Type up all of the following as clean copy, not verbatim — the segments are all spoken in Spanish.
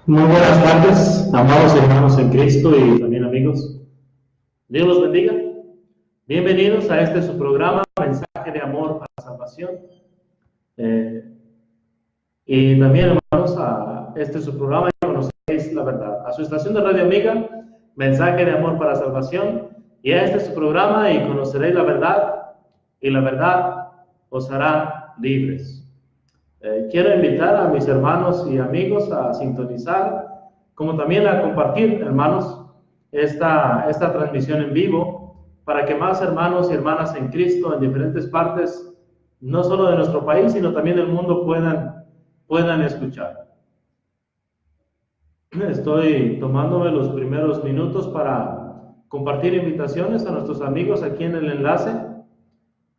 Muy buenas tardes, amados hermanos en Cristo y también amigos. Dios los bendiga. Bienvenidos a este su programa, Mensaje de Amor para Salvación. Y también, hermanos, a este su programa, Conoceréis la Verdad. A su estación de Radio Amiga, Mensaje de Amor para Salvación. Y a este su programa, y conoceréis la verdad, y la verdad os hará libres. Quiero invitar a mis hermanos y amigos a sintonizar, como también a compartir, hermanos, esta transmisión en vivo, para que más hermanos y hermanas en Cristo en diferentes partes, no solo de nuestro país, sino también del mundo, puedan escuchar. Estoy tomándome los primeros minutos para compartir invitaciones a nuestros amigos aquí en el enlace.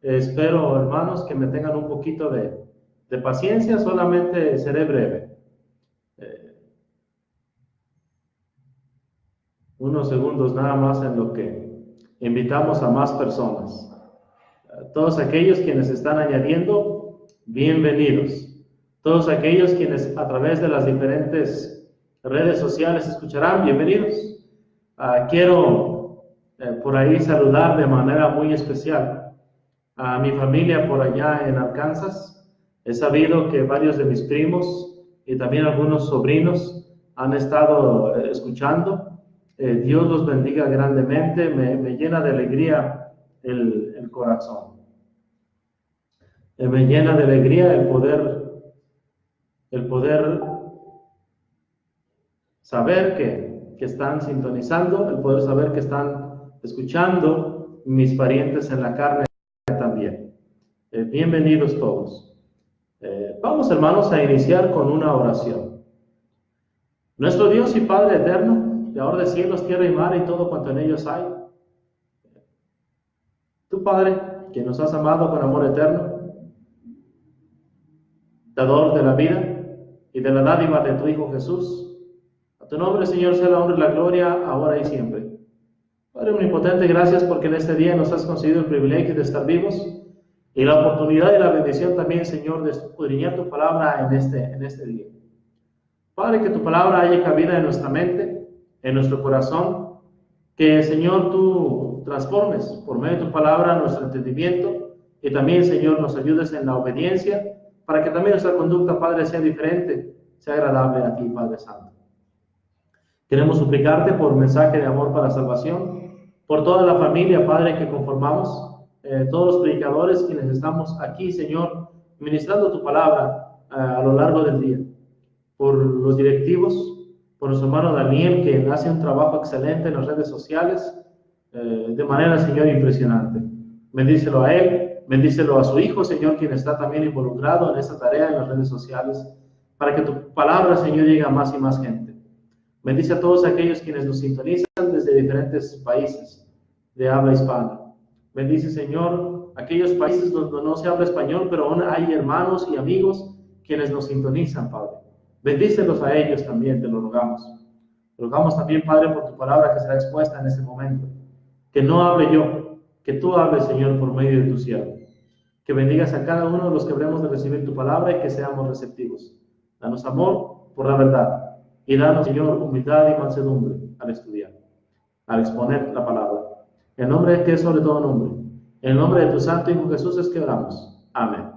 Espero, hermanos, que me tengan un poquito de paciencia, solamente seré breve. Unos segundos nada más en lo que invitamos a más personas. Todos aquellos quienes están añadiendo, bienvenidos. Todos aquellos quienes a través de las diferentes redes sociales escucharán, bienvenidos. Quiero por ahí saludar de manera muy especial a mi familia por allá en Arkansas. He sabido que varios de mis primos y también algunos sobrinos han estado escuchando. Dios los bendiga grandemente, me llena de alegría el corazón. Me llena de alegría el poder saber que están sintonizando, el poder saber que están escuchando mis parientes en la carne también. Bienvenidos todos. Vamos, hermanos, a iniciar con una oración. Nuestro Dios y Padre eterno, Creador de cielos, tierra y mar y todo cuanto en ellos hay. Tu Padre, que nos has amado con amor eterno, dador de la vida y de la dádiva de tu Hijo Jesús. A tu nombre, Señor, sea la honra y la gloria, ahora y siempre. Padre omnipotente, gracias porque en este día nos has concedido el privilegio de estar vivos y la oportunidad y la bendición también, Señor, de escudriñar tu palabra en este día. Padre, que tu palabra haya cabida en nuestra mente, en nuestro corazón, que, Señor, tú transformes por medio de tu palabra nuestro entendimiento y también, Señor, nos ayudes en la obediencia para que también nuestra conducta, Padre, sea diferente, sea agradable a ti, Padre Santo. Queremos suplicarte por mensaje de amor para salvación, por toda la familia, Padre, que conformamos, todos los predicadores quienes estamos aquí, Señor, ministrando tu palabra a lo largo del día, por los directivos, por nuestro hermano Daniel, que hace un trabajo excelente en las redes sociales, de manera, Señor, impresionante. Bendícelo a él, bendícelo a su hijo, Señor, quien está también involucrado en esta tarea en las redes sociales, para que tu palabra, Señor, llegue a más y más gente. Bendice a todos aquellos quienes nos sintonizan desde diferentes países de habla hispana. Bendice, Señor, aquellos países donde no se habla español, pero aún hay hermanos y amigos quienes nos sintonizan, Padre. Bendícelos a ellos también, te lo rogamos. Te rogamos también, Padre, por tu palabra que será expuesta en este momento. Que no hable yo, que tú hables, Señor, por medio de tu siervo. Que bendigas a cada uno de los que habremos de recibir tu palabra y que seamos receptivos. Danos amor por la verdad. Y danos, Señor, humildad y mansedumbre al estudiar, al exponer la palabra. En nombre de que es sobre todo nombre. En nombre de tu Santo Hijo Jesús es que oramos. Amén.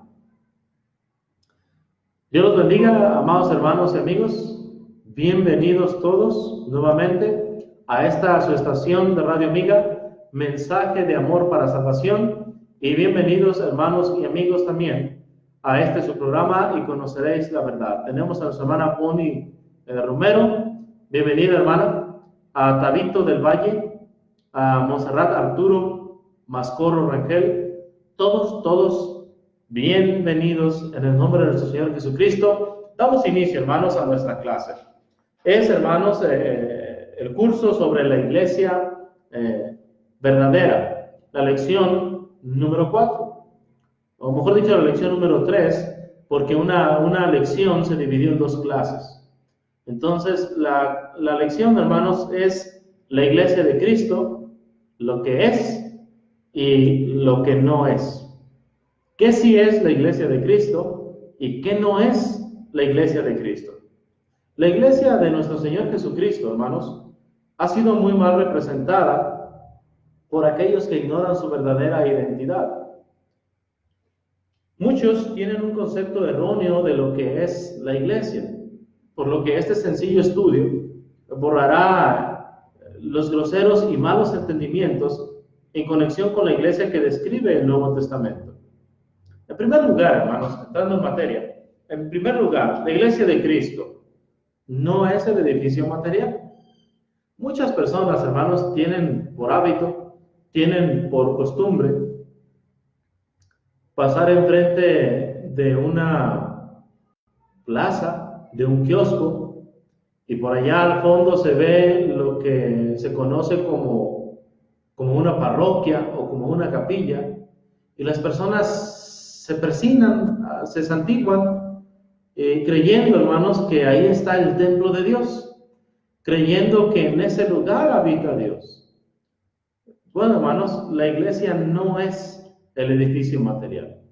Dios los bendiga, amados hermanos y amigos. Bienvenidos todos nuevamente a esta su estación de Radio Amiga, Mensaje de Amor para Salvación. Y bienvenidos, hermanos y amigos, también a este su programa y conoceréis la verdad. Tenemos a nuestra hermana Poni Romero, bienvenida, hermana, a Tabito del Valle, a Monserrat Arturo Mascorro Rangel, todos bienvenidos en el nombre de nuestro Señor Jesucristo. Damos inicio, hermanos, a nuestra clase. Es, hermanos, el curso sobre la iglesia verdadera, la lección número 4, o mejor dicho, la lección número 3, porque una lección se dividió en dos clases. Entonces, la lección, hermanos, es la iglesia de Cristo, lo que es y lo que no es. ¿Qué sí es la iglesia de Cristo y qué no es la iglesia de Cristo? La iglesia de nuestro Señor Jesucristo, hermanos, ha sido muy mal representada por aquellos que ignoran su verdadera identidad. Muchos tienen un concepto erróneo de lo que es la iglesia, por lo que este sencillo estudio borrará los groseros y malos entendimientos en conexión con la iglesia que describe el Nuevo Testamento. En primer lugar, hermanos, entrando en materia, en primer lugar, la iglesia de Cristo no es el edificio material. Muchas personas, hermanos, tienen por hábito, tienen por costumbre pasar enfrente de una plaza, de un kiosco, y por allá al fondo se ve lo que se conoce como una parroquia o como una capilla, y las personas se persignan, se santiguan, creyendo, hermanos, que ahí está el templo de Dios, creyendo que en ese lugar habita Dios. Bueno, hermanos, la iglesia no es el edificio material.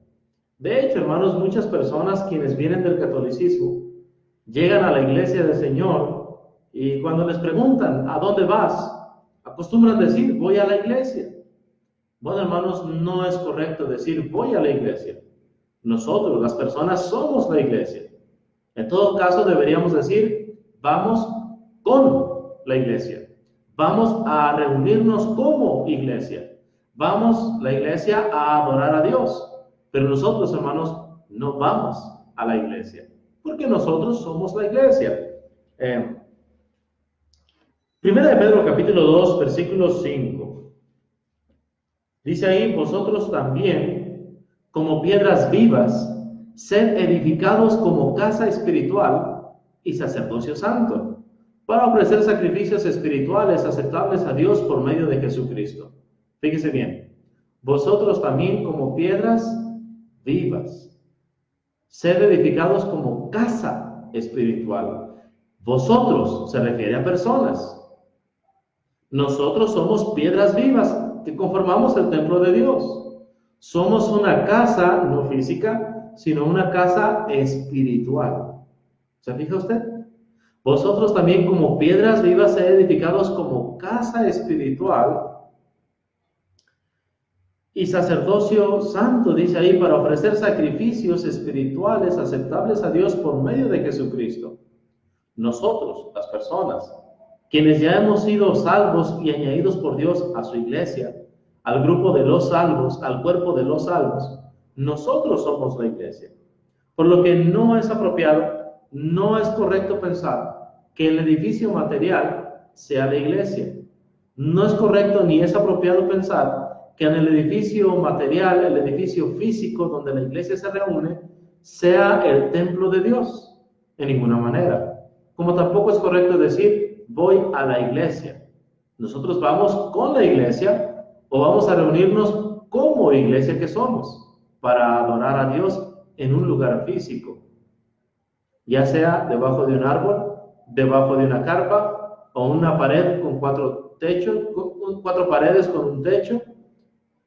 De hecho, hermanos, muchas personas quienes vienen del catolicismo llegan a la iglesia del Señor y cuando les preguntan ¿a dónde vas?, acostumbran decir voy a la iglesia. Bueno, hermanos, no es correcto decir voy a la iglesia. Nosotros, las personas, somos la iglesia. En todo caso, deberíamos decir vamos con la iglesia. Vamos a reunirnos como iglesia. Vamos, la iglesia, a adorar a Dios. Pero nosotros, hermanos, no vamos a la iglesia, porque nosotros somos la iglesia. Primera de Pedro, capítulo 2, versículo 5. Dice ahí, vosotros también, como piedras vivas, sed edificados como casa espiritual y sacerdocio santo, para ofrecer sacrificios espirituales aceptables a Dios por medio de Jesucristo. Fíjese bien, vosotros también como piedras vivas, sed edificados como casa espiritual. Vosotros se refiere a personas. Nosotros somos piedras vivas que conformamos el templo de Dios. Somos una casa, no física, sino una casa espiritual. ¿Se fija usted? Vosotros también como piedras vivas sed edificados como casa espiritual y sacerdocio santo, dice ahí, para ofrecer sacrificios espirituales aceptables a Dios por medio de Jesucristo. Nosotros, las personas, quienes ya hemos sido salvos y añadidos por Dios a su iglesia, al grupo de los salvos, al cuerpo de los salvos, nosotros somos la iglesia. Por lo que no es apropiado, no es correcto pensar que el edificio material sea la iglesia. No es correcto ni es apropiado pensar que en el edificio material, el edificio físico donde la iglesia se reúne, sea el templo de Dios, en ninguna manera. Como tampoco es correcto decir, voy a la iglesia. Nosotros vamos con la iglesia o vamos a reunirnos como iglesia que somos para adorar a Dios en un lugar físico, ya sea debajo de un árbol, debajo de una carpa o una pared con cuatro paredes con un techo,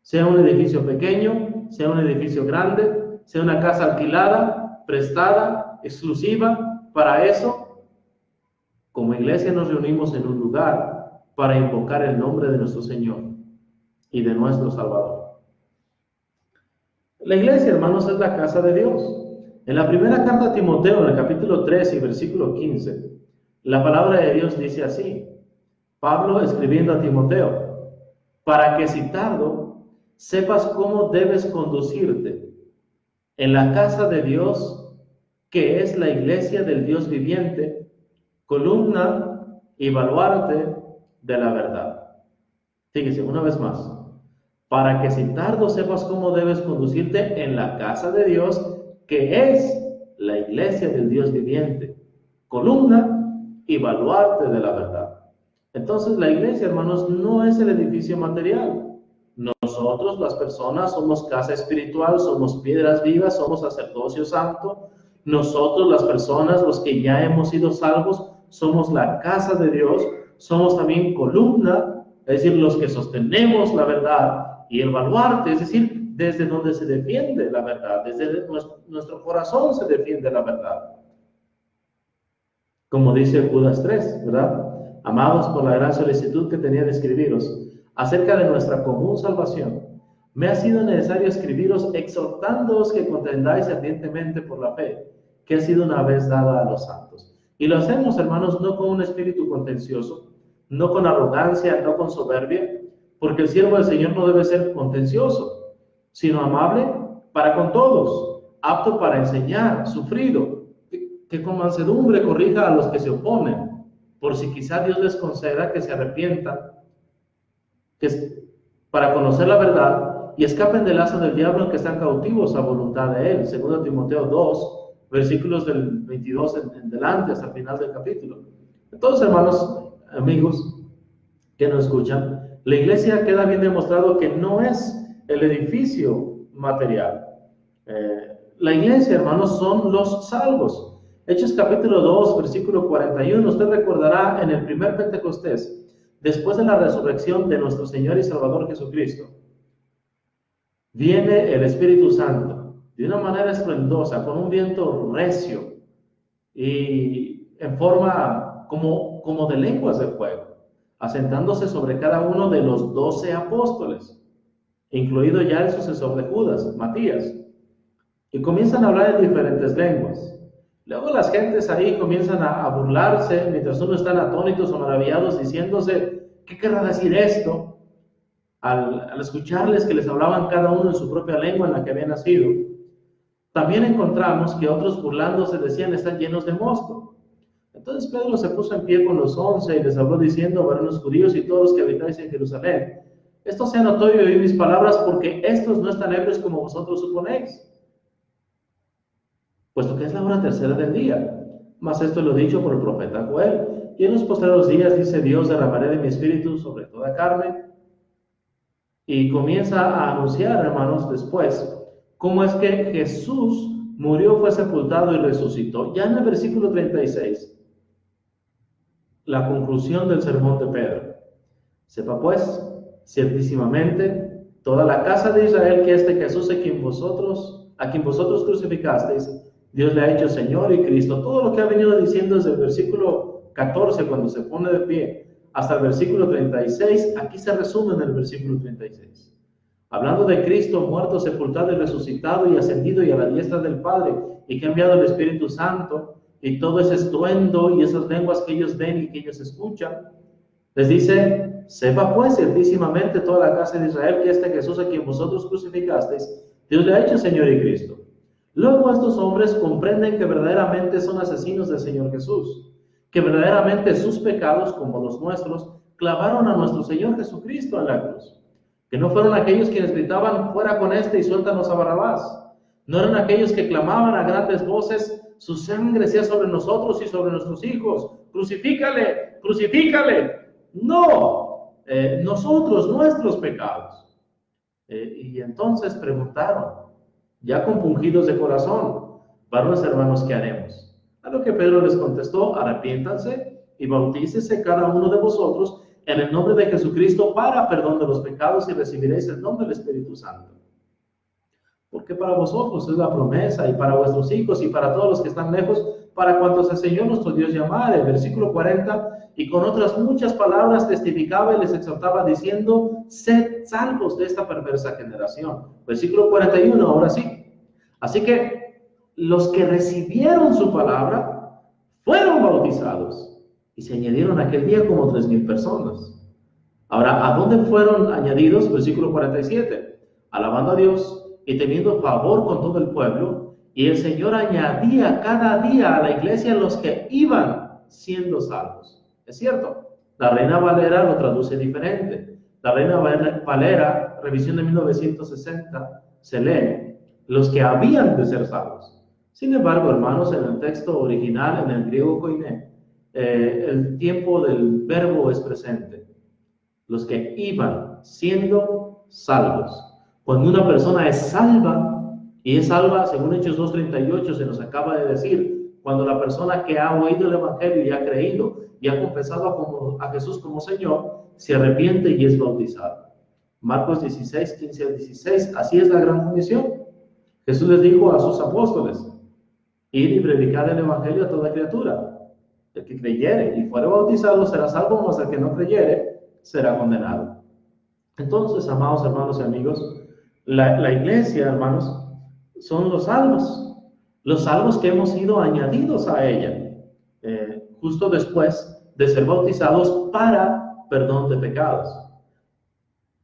sea un edificio pequeño, sea un edificio grande, sea una casa alquilada, prestada, exclusiva. Para eso, como iglesia nos reunimos en un lugar para invocar el nombre de nuestro Señor y de nuestro Salvador. La iglesia, hermanos, es la casa de Dios. En la primera carta a Timoteo, en el capítulo 3 y versículo 15, la palabra de Dios dice así, Pablo escribiendo a Timoteo, para que si tardo, sepas cómo debes conducirte en la casa de Dios, que es la iglesia del Dios viviente, columna y baluarte de la verdad. Fíjese, una vez más, para que sin tardo sepas cómo debes conducirte en la casa de Dios, que es la iglesia del Dios viviente, columna y baluarte de la verdad. Entonces la iglesia, hermanos, no es el edificio material. Nosotros, las personas, somos casa espiritual, somos piedras vivas, somos sacerdocio santo. Nosotros, las personas, los que ya hemos sido salvos, somos la casa de Dios, somos también columna, es decir, los que sostenemos la verdad, y el baluarte, es decir, desde donde se defiende la verdad, desde nuestro corazón se defiende la verdad. como dice Judas 3, ¿verdad? Amados, por la gran solicitud que tenía de escribiros acerca de nuestra común salvación, me ha sido necesario escribiros exhortándoos que contendáis ardientemente por la fe, que ha sido una vez dada a los santos. Y lo hacemos, hermanos, no con un espíritu contencioso, no con arrogancia, no con soberbia, porque el siervo del Señor no debe ser contencioso, sino amable para con todos, apto para enseñar, sufrido, que con mansedumbre corrija a los que se oponen, por si quizá Dios les conceda que se arrepientan, para conocer la verdad y escapen del lazo del diablo en que están cautivos a voluntad de él. 2 Timoteo 2, versículos del 22 en delante hasta el final del capítulo. Entonces, hermanos, amigos que nos escuchan, la iglesia queda bien demostrado que no es el edificio material. La iglesia, hermanos, son los salvos. Hechos capítulo 2, versículo 41, usted recordará en el primer Pentecostés, después de la resurrección de nuestro Señor y Salvador Jesucristo, viene el Espíritu Santo de una manera estruendosa, con un viento recio y en forma como de lenguas de fuego, asentándose sobre cada uno de los 12 apóstoles, incluido ya el sucesor de Judas, Matías, y comienzan a hablar en diferentes lenguas. Luego las gentes ahí comienzan a burlarse, mientras uno están atónitos o maravillados, diciéndose, ¿qué querrá decir esto? Al escucharles que les hablaban cada uno en su propia lengua en la que había nacido, también encontramos que otros burlándose decían, están llenos de mosto. Entonces Pedro se puso en pie con los 11 y les habló diciendo, varones judíos y todos los que habitáis en Jerusalén, esto sea notorio y oíd mis palabras, porque estos no están ebrios como vosotros suponéis, puesto que es la hora tercera del día. Mas esto lo he dicho por el profeta Joel. Y en los postreros días, dice Dios, derramaré de mi espíritu sobre toda carne. Y comienza a anunciar, hermanos, después, cómo es que Jesús murió, fue sepultado y resucitó. Ya en el versículo 36, la conclusión del sermón de Pedro. Sepa pues, ciertísimamente, toda la casa de Israel, que este Jesús a quien vosotros crucificasteis, Dios le ha hecho Señor y Cristo. Todo lo que ha venido diciendo desde el versículo 14, cuando se pone de pie, hasta el versículo 36, aquí se resume en el versículo 36. Hablando de Cristo, muerto, sepultado y resucitado y ascendido y a la diestra del Padre, y que ha enviado el Espíritu Santo, y todo ese estruendo y esas lenguas que ellos ven y que ellos escuchan, les dice, sepa pues ciertísimamente toda la casa de Israel que este Jesús a quien vosotros crucificasteis, Dios le ha hecho Señor y Cristo. Luego estos hombres comprenden que verdaderamente son asesinos del Señor Jesús, que verdaderamente sus pecados, como los nuestros, clavaron a nuestro Señor Jesucristo en la cruz, que no fueron aquellos quienes gritaban, fuera con este y suéltanos a Barrabás, no eran aquellos que clamaban a grandes voces, su sangre sea sobre nosotros y sobre nuestros hijos, crucifícale, crucifícale. No, nosotros, nuestros pecados. Y entonces preguntaron, ya compungidos de corazón, varones hermanos, ¿qué haremos? A lo que Pedro les contestó, arrepiéntanse y bautícese cada uno de vosotros en el nombre de Jesucristo para perdón de los pecados y recibiréis el don del Espíritu Santo. Porque para vosotros es la promesa y para vuestros hijos y para todos los que están lejos, para cuantos el Señor nuestro Dios llamare. Versículo 40, y con otras muchas palabras testificaba y les exhortaba diciendo, sed salvos de esta perversa generación. Versículo 41, ahora sí. Así que los que recibieron su palabra fueron bautizados y se añadieron aquel día como 3,000 personas. Ahora, ¿a dónde fueron añadidos? Versículo 47, alabando a Dios y teniendo favor con todo el pueblo, y el Señor añadía cada día a la iglesia los que iban siendo salvos. Es cierto, la Reina Valera lo traduce diferente. La Reina Valera, revisión de 1960, se lee, los que habían de ser salvos. Sin embargo, hermanos, en el texto original, en el griego koiné, el tiempo del verbo es presente. Los que iban siendo salvos. Cuando una persona es salva, y es salva, según Hechos 2:38 se nos acaba de decir, cuando la persona que ha oído el Evangelio y ha creído y ha confesado a Jesús como Señor, se arrepiente y es bautizado. Marcos 16, 15 al 16, así es la gran comisión. Jesús les dijo a sus apóstoles, id y predicad el Evangelio a toda criatura. El que creyere y fuere bautizado será salvo, mas el que no creyere será condenado. Entonces, amados hermanos y amigos, la iglesia, hermanos, son los salvos que hemos sido añadidos a ella, justo después de ser bautizados para perdón de pecados.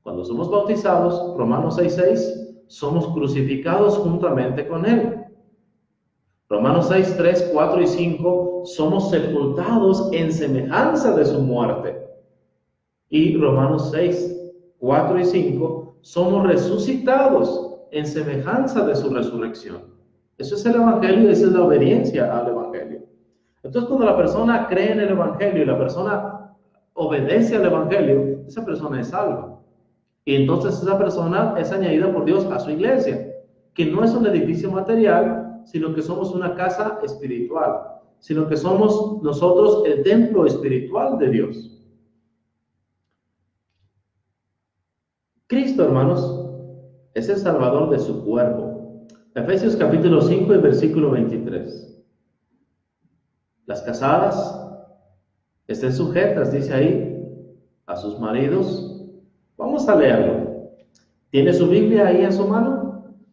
Cuando somos bautizados, Romanos 6:6, somos crucificados juntamente con Él. Romanos 6, 3, 4 y 5, somos sepultados en semejanza de su muerte. Y Romanos 6, 4 y 5, somos resucitados en semejanza de su resurrección. Eso es el Evangelio y esa es la obediencia al Evangelio. Entonces, cuando la persona cree en el Evangelio y la persona obedece al Evangelio, esa persona es salva. Y entonces esa persona es añadida por Dios a su iglesia, que no es un edificio material, sino que somos una casa espiritual, sino que somos nosotros el templo espiritual de Dios. Cristo, hermanos, es el Salvador de su cuerpo. Efesios capítulo 5 y versículo 23. Las casadas estén sujetas, dice ahí, a sus maridos. Vamos a leerlo. ¿Tiene su Biblia ahí en su mano?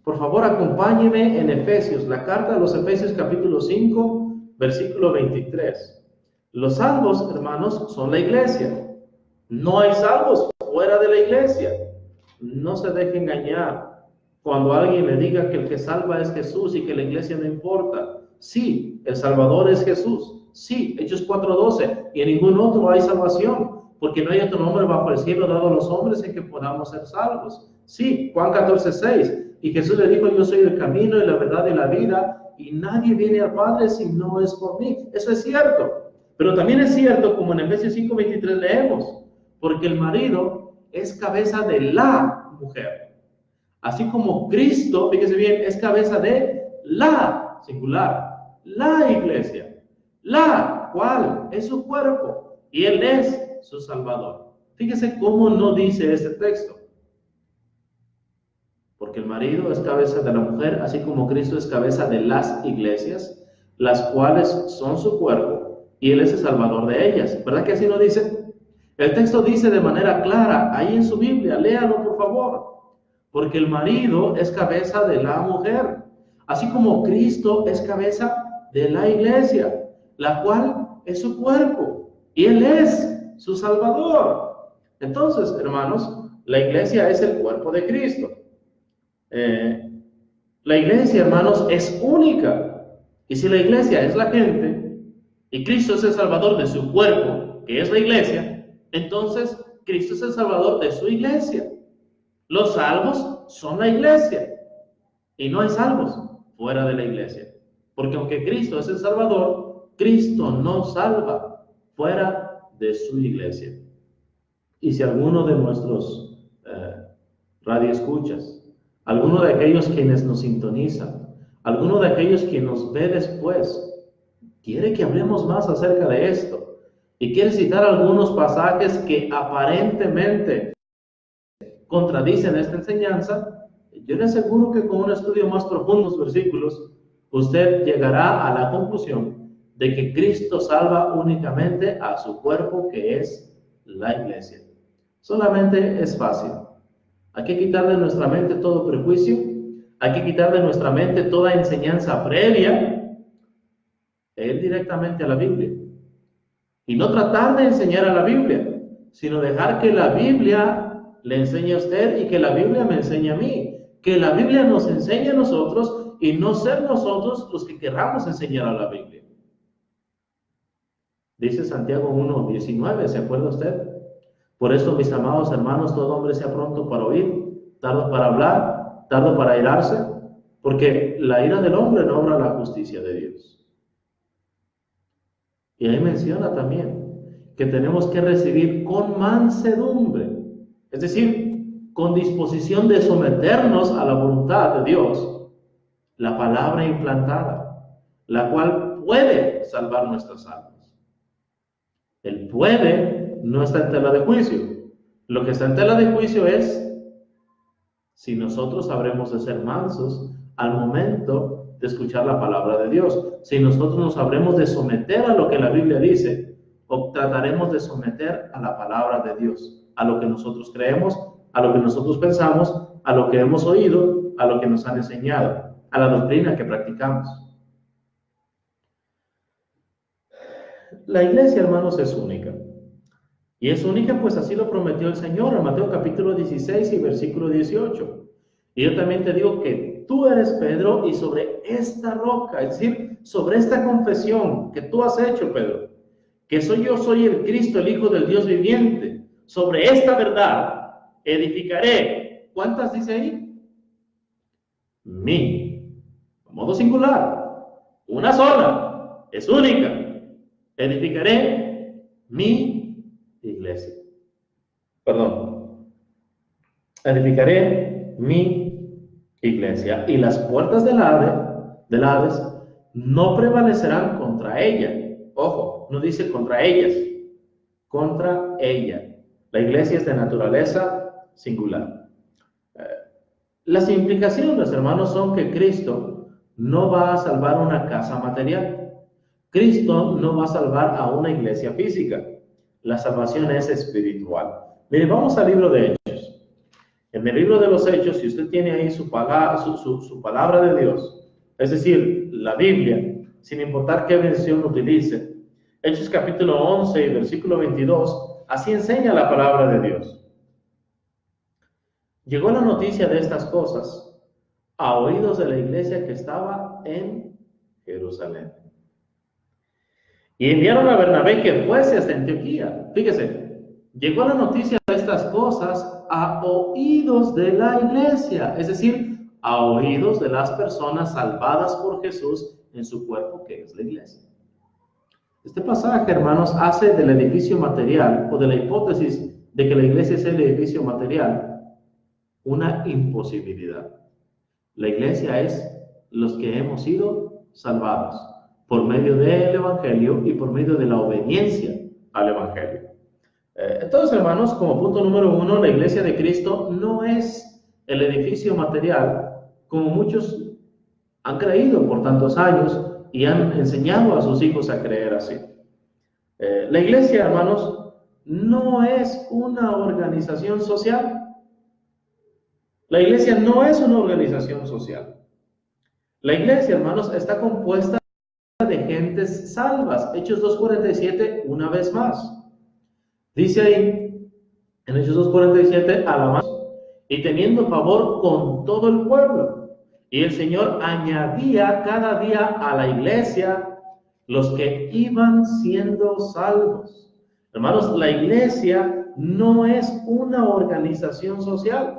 Por favor, acompáñeme en Efesios, la carta de los Efesios capítulo 5, versículo 23. Los salvos, hermanos, son la iglesia. No hay salvos fuera de la iglesia. No se deje engañar cuando alguien le diga que el que salva es Jesús y que la iglesia no importa. Sí, el Salvador es Jesús. Sí, Hechos 4:12. Y en ningún otro hay salvación, porque no hay otro nombre bajo el cielo dado a los hombres en que podamos ser salvos. Sí, Juan 14:6. Y Jesús le dijo, yo soy el camino y la verdad y la vida, y nadie viene al Padre si no es por mí. Eso es cierto. Pero también es cierto, como en Efesios 5:23 leemos, porque el marido es cabeza de la mujer. Así como Cristo, fíjese bien, es cabeza de la, singular, la iglesia. La, ¿cuál? Es su cuerpo. Y Él es su Salvador. Fíjese cómo no dice este texto. Porque el marido es cabeza de la mujer, así como Cristo es cabeza de las iglesias, las cuales son su cuerpo, y Él es el Salvador de ellas. ¿Verdad que así no dice? El texto dice de manera clara, ahí en su Biblia, léalo por favor. Porque el marido es cabeza de la mujer, así como Cristo es cabeza de la iglesia, la cual es su cuerpo, y Él es su Salvador. Entonces, hermanos, la iglesia es el cuerpo de Cristo. La iglesia, hermanos, es única. Y si la iglesia es la gente y Cristo es el Salvador de su cuerpo, que es la iglesia, entonces Cristo es el Salvador de su iglesia. Los salvos son la iglesia y no hay salvos fuera de la iglesia. Porque aunque Cristo es el Salvador, Cristo no salva fuera de su iglesia. Y si alguno de nuestros radioescuchas, alguno de aquellos quienes nos sintonizan, alguno de aquellos que nos ve después, quiere que hablemos más acerca de esto y quiere citar algunos pasajes que aparentemente contradicen esta enseñanza, yo le aseguro que con un estudio más profundo de los versículos, usted llegará a la conclusión de que Cristo salva únicamente a su cuerpo, que es la iglesia. Solamente es fácil. Hay que quitar de nuestra mente todo prejuicio, hay que quitar de nuestra mente toda enseñanza previa e ir directamente a la Biblia. Y no tratar de enseñar a la Biblia, sino dejar que la Biblia le enseñe a usted y que la Biblia me enseñe a mí. Que la Biblia nos enseñe a nosotros y no ser nosotros los que querramos enseñar a la Biblia. Dice Santiago 1:19, ¿se acuerda usted? Por eso, mis amados hermanos, todo hombre sea pronto para oír, tardo para hablar, tardo para airarse, porque la ira del hombre no obra la justicia de Dios. Y ahí menciona también que tenemos que recibir con mansedumbre, es decir, con disposición de someternos a la voluntad de Dios, la palabra implantada, la cual puede salvar nuestras almas. El puede no está en tela de juicio. Lo que está en tela de juicio es si nosotros habremos de ser mansos al momento de escuchar la palabra de Dios. Si nosotros nos habremos de someter a lo que la Biblia dice, o trataremos de someter a la palabra de Dios, a lo que nosotros creemos, a lo que nosotros pensamos, a lo que hemos oído, a lo que nos han enseñado, a la doctrina que practicamos. La iglesia, hermanos, es única. Y es única, pues así lo prometió el Señor en Mateo capítulo 16 y versículo 18. Y yo también te digo que tú eres Pedro, y sobre esta roca, es decir, sobre esta confesión que tú has hecho, Pedro, que yo soy el Cristo, el Hijo del Dios viviente, sobre esta verdad edificaré. ¿Cuántas dice ahí? Mi. Modo singular. Una sola. Es única. Edificaré mi iglesia. Perdón. Edificaré mi iglesia. Y las puertas del Hades no prevalecerán contra ella. Ojo, no dice contra ellas. Contra ella. La iglesia es de naturaleza singular. Las implicaciones, hermanos, son que Cristo no va a salvar una casa material. Cristo no va a salvar a una iglesia física. La salvación es espiritual. Mire, vamos al libro de Hechos. En el libro de los Hechos, si usted tiene ahí su palabra de Dios, es decir, la Biblia, sin importar qué versión utilice, Hechos capítulo 11 y versículo 22, así enseña la palabra de Dios. Llegó la noticia de estas cosas a oídos de la iglesia que estaba en Jerusalén. Y enviaron a Bernabé que fuese hasta Antioquía. Fíjese, llegó la noticia de estas cosas a oídos de la iglesia, es decir, a oídos de las personas salvadas por Jesús en su cuerpo, que es la iglesia. Este pasaje, hermanos, hace del edificio material, o de la hipótesis de que la iglesia es el edificio material, una imposibilidad. La iglesia es los que hemos sido salvados por medio del Evangelio y por medio de la obediencia al Evangelio. Entonces, hermanos, como punto número 1, la iglesia de Cristo no es el edificio material como muchos han creído por tantos años y han enseñado a sus hijos a creer así. La iglesia, hermanos, no es una organización social. La iglesia no es una organización social. La iglesia, hermanos, está compuesta de gentes salvas. Hechos 2:47, una vez más. Dice ahí, en Hechos 2:47, alabando y teniendo favor con todo el pueblo. Y el Señor añadía cada día a la iglesia los que iban siendo salvos. Hermanos, la iglesia no es una organización social.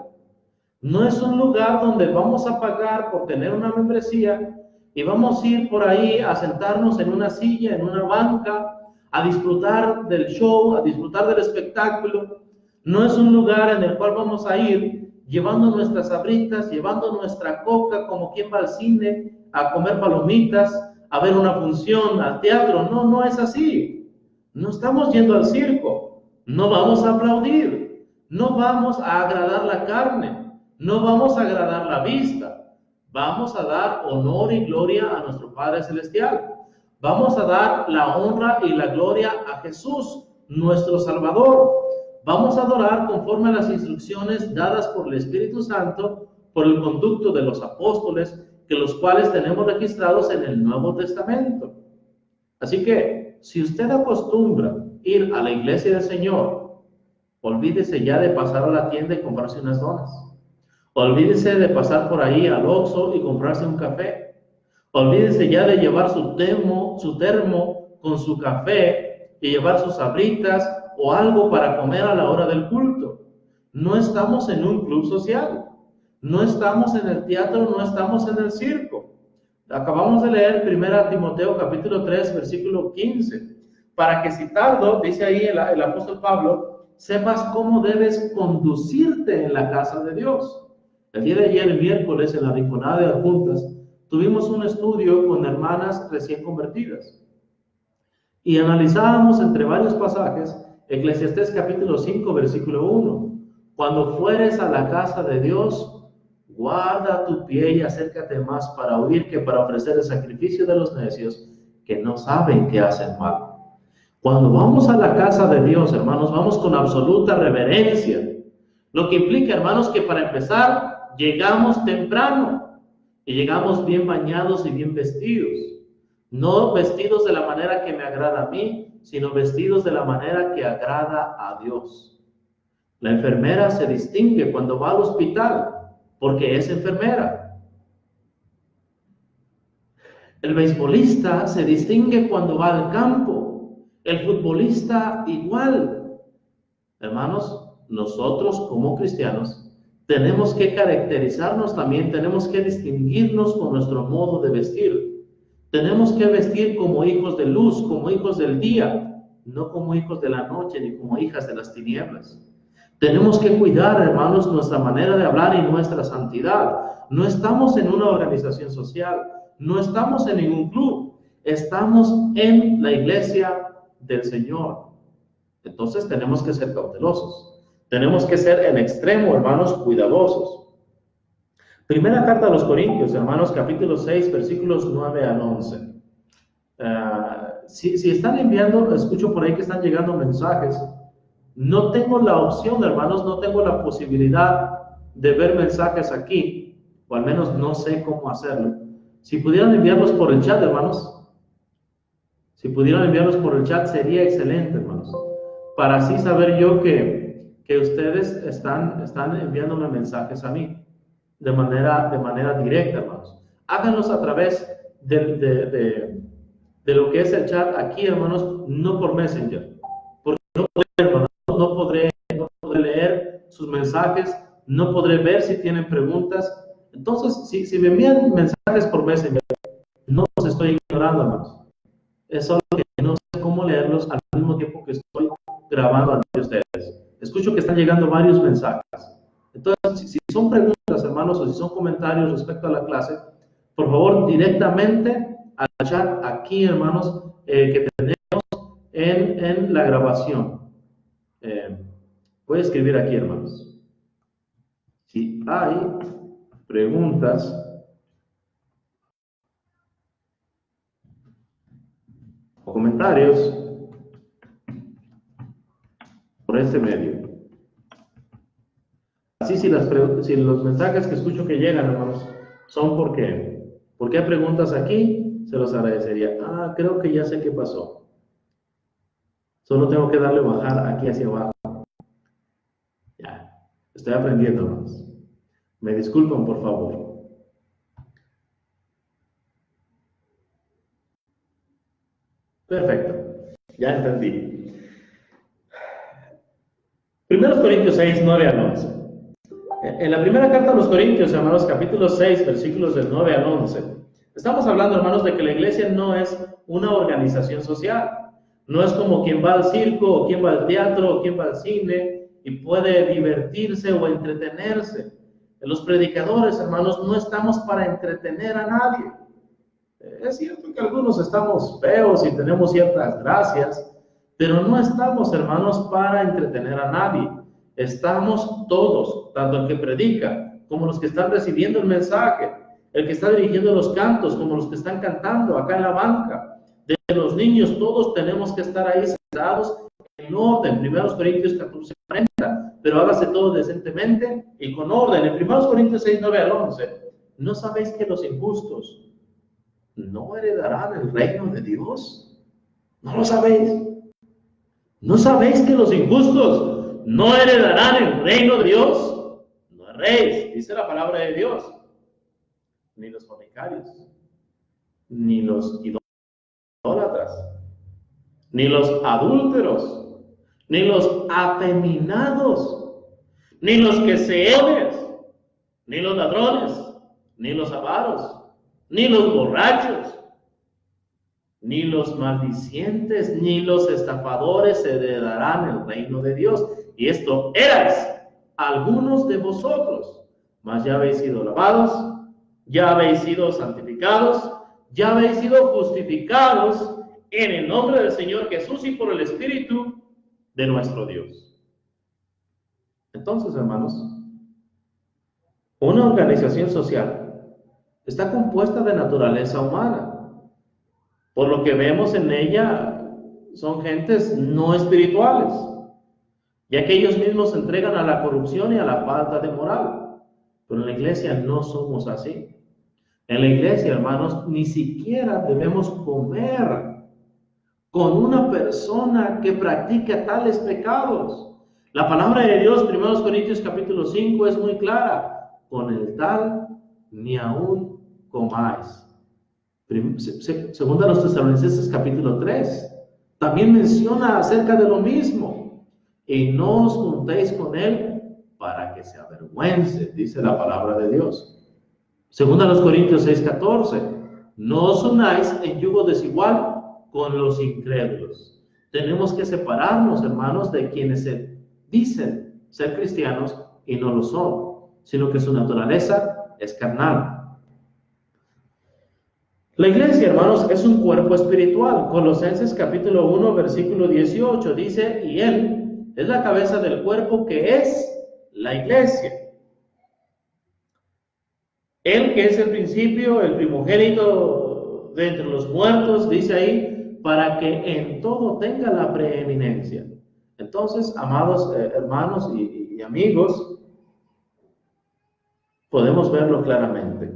No es un lugar donde vamos a pagar por tener una membresía y vamos a ir por ahí a sentarnos en una silla, en una banca, a disfrutar del show, a disfrutar del espectáculo. No es un lugar en el cual vamos a ir llevando nuestras sabritas, llevando nuestra coca, como quien va al cine, a comer palomitas, a ver una función, al teatro. No, no es así. No estamos yendo al circo. No vamos a aplaudir. No vamos a agradar la carne. No vamos a agradar la vista. Vamos a dar honor y gloria a nuestro Padre Celestial. Vamos a dar la honra y la gloria a Jesús, nuestro Salvador. Vamos a adorar conforme a las instrucciones dadas por el Espíritu Santo, por el conducto de los apóstoles, que los cuales tenemos registrados en el Nuevo Testamento. Así que, si usted acostumbra ir a la iglesia del Señor, olvídese ya de pasar a la tienda y comprarse unas donas. Olvídese de pasar por ahí al Oxxo y comprarse un café. Olvídese ya de llevar su termo con su café y llevar sus sabritas o algo para comer a la hora del culto. No estamos en un club social. No estamos en el teatro, no estamos en el circo. Acabamos de leer 1 Timoteo capítulo 3, versículo 15. Para que si tardo, dice ahí el apóstol Pablo, sepas cómo debes conducirte en la casa de Dios. El día de ayer, el miércoles, en la Rinconada de Adjuntas, tuvimos un estudio con hermanas recién convertidas. Y analizábamos entre varios pasajes, Eclesiastés capítulo 5, versículo 1. Cuando fueres a la casa de Dios, Guarda tu pie y acércate más para oír que para ofrecer el sacrificio de los necios que no saben que hacen mal. Cuando vamos a la casa de Dios, hermanos, vamos con absoluta reverencia. Lo que implica, hermanos, que para empezar, llegamos temprano y llegamos bien bañados y bien vestidos. No vestidos de la manera que me agrada a mí, sino vestidos de la manera que agrada a Dios. La enfermera se distingue cuando va al hospital porque es enfermera. El beisbolista se distingue cuando va al campo. El futbolista igual. Hermanos, nosotros como cristianos tenemos que caracterizarnos también, tenemos que distinguirnos con nuestro modo de vestir. Tenemos que vestir como hijos de luz, como hijos del día, no como hijos de la noche ni como hijas de las tinieblas. Tenemos que cuidar, hermanos, nuestra manera de hablar y nuestra santidad. No estamos en una organización social, no estamos en ningún club, estamos en la iglesia del Señor. Entonces tenemos que ser cautelosos, tenemos que ser en extremo, hermanos, cuidadosos. Primera carta a los Corintios, hermanos, capítulo 6, versículos 9 al 11. Si están enviando, escucho por ahí que están llegando mensajes. No tengo la opción, hermanos, no tengo la posibilidad de ver mensajes aquí, o al menos no sé cómo hacerlo. Si pudieran enviarlos por el chat, hermanos, si pudieran enviarlos por el chat sería excelente, hermanos, para así saber yo que ustedes están enviándome mensajes a mí de manera directa, hermanos. Háganlos a través de lo que es el chat aquí, hermanos, no por Messenger, porque no podré, hermanos, no podré leer sus mensajes, no podré ver si tienen preguntas. Entonces, si me envían mensajes por Messenger, no los estoy ignorando, hermanos. Es solo que no sé cómo leerlos al mismo tiempo que estoy grabando ante ustedes. Escucho que están llegando varios mensajes. Entonces, si son preguntas, hermanos, o si son comentarios respecto a la clase, por favor, directamente al chat aquí, hermanos, que tenemos en la grabación. Voy a escribir aquí, hermanos. Si hay preguntas o comentarios por este medio. Así si los mensajes que escucho que llegan, hermanos, son porque hay preguntas aquí, se los agradecería. Creo que ya sé qué pasó. Solo tengo que darle bajar aquí hacia abajo. Ya, estoy aprendiendo, hermanos. Me disculpan, por favor. Perfecto, ya entendí. 1 Corintios 6, 9 al 11. En la primera carta a los Corintios, hermanos, capítulo 6, versículos del 9 al 11, estamos hablando, hermanos, de que la iglesia no es una organización social. No es como quien va al circo, o quien va al teatro, o quien va al cine, y puede divertirse o entretenerse. Los predicadores, hermanos, no estamos para entretener a nadie. Es cierto que algunos estamos feos y tenemos ciertas gracias, pero no estamos, hermanos, para entretener a nadie. Estamos todos, tanto el que predica como los que están recibiendo el mensaje, el que está dirigiendo los cantos como los que están cantando acá en la banca. De los niños, todos tenemos que estar ahí sentados en orden. 1 Corintios 14, 40. Pero hágase todo decentemente y con orden. En 1 Corintios 6, 9 al 11. ¿No sabéis que los injustos no heredarán el reino de Dios? ¿No lo sabéis? ¿No sabéis que los injustos no heredarán el reino de Dios? No erréis, dice la palabra de Dios. Ni los fornicarios, ni los idólatras, ni los adúlteros, ni los afeminados, ni los que se odian, ni los ladrones, ni los avaros, ni los borrachos, ni los maldicientes, ni los estafadores heredarán el reino de Dios. Y esto erais algunos de vosotros, mas ya habéis sido lavados, ya habéis sido santificados, ya habéis sido justificados en el nombre del Señor Jesús y por el Espíritu de nuestro Dios. Entonces, hermanos, Una organización social está compuesta de naturaleza humana. Por lo que vemos en ella, son gentes no espirituales, ya que ellos mismos se entregan a la corrupción y a la falta de moral. Pero en la iglesia no somos así. En la iglesia, hermanos, ni siquiera debemos comer con una persona que practica tales pecados. La palabra de Dios, 1 Corintios capítulo 5, es muy clara. Con el tal ni aún comáis. Segunda a los Tesalonicenses capítulo 3, también menciona acerca de lo mismo. Y no os juntéis con él para que se avergüence, dice la palabra de Dios. Segunda a los Corintios 6:14, no os unáis en yugo desigual con los incrédulos. Tenemos que separarnos, hermanos, de quienes se dicen ser cristianos y no lo son, sino que su naturaleza es carnal. La iglesia, hermanos, es un cuerpo espiritual. Colosenses capítulo 1, versículo 18 dice, y él es la cabeza del cuerpo que es la iglesia. Él que es el principio, el primogénito de entre los muertos, dice ahí, para que en todo tenga la preeminencia. Entonces, amados hermanos y amigos, podemos verlo claramente.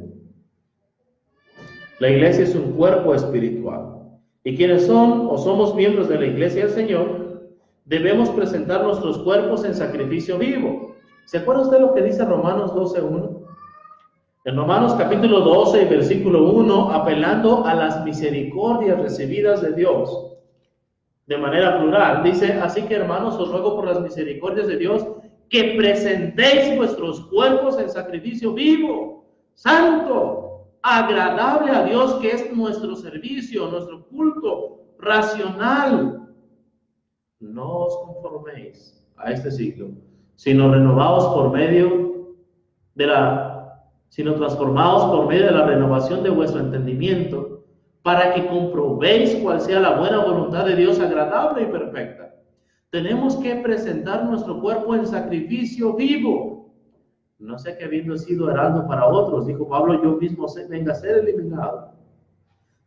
La iglesia es un cuerpo espiritual. Y quienes son o somos miembros de la iglesia del Señor, debemos presentar nuestros cuerpos en sacrificio vivo. ¿Se acuerda usted lo que dice Romanos 12:1? En Romanos capítulo 12, versículo 1, apelando a las misericordias recibidas de Dios, de manera plural, dice, así que hermanos, os ruego por las misericordias de Dios, que presentéis vuestros cuerpos en sacrificio vivo, santo, agradable a Dios, que es nuestro servicio, nuestro culto racional. No os conforméis a este siglo, sino renovaos por medio de transformaos por medio de la renovación de vuestro entendimiento, para que comprobéis cuál sea la buena voluntad de Dios agradable y perfecta. Tenemos que presentar nuestro cuerpo en sacrificio vivo. No sé que habiendo sido heraldo para otros, dijo Pablo, yo mismo venga a ser eliminado.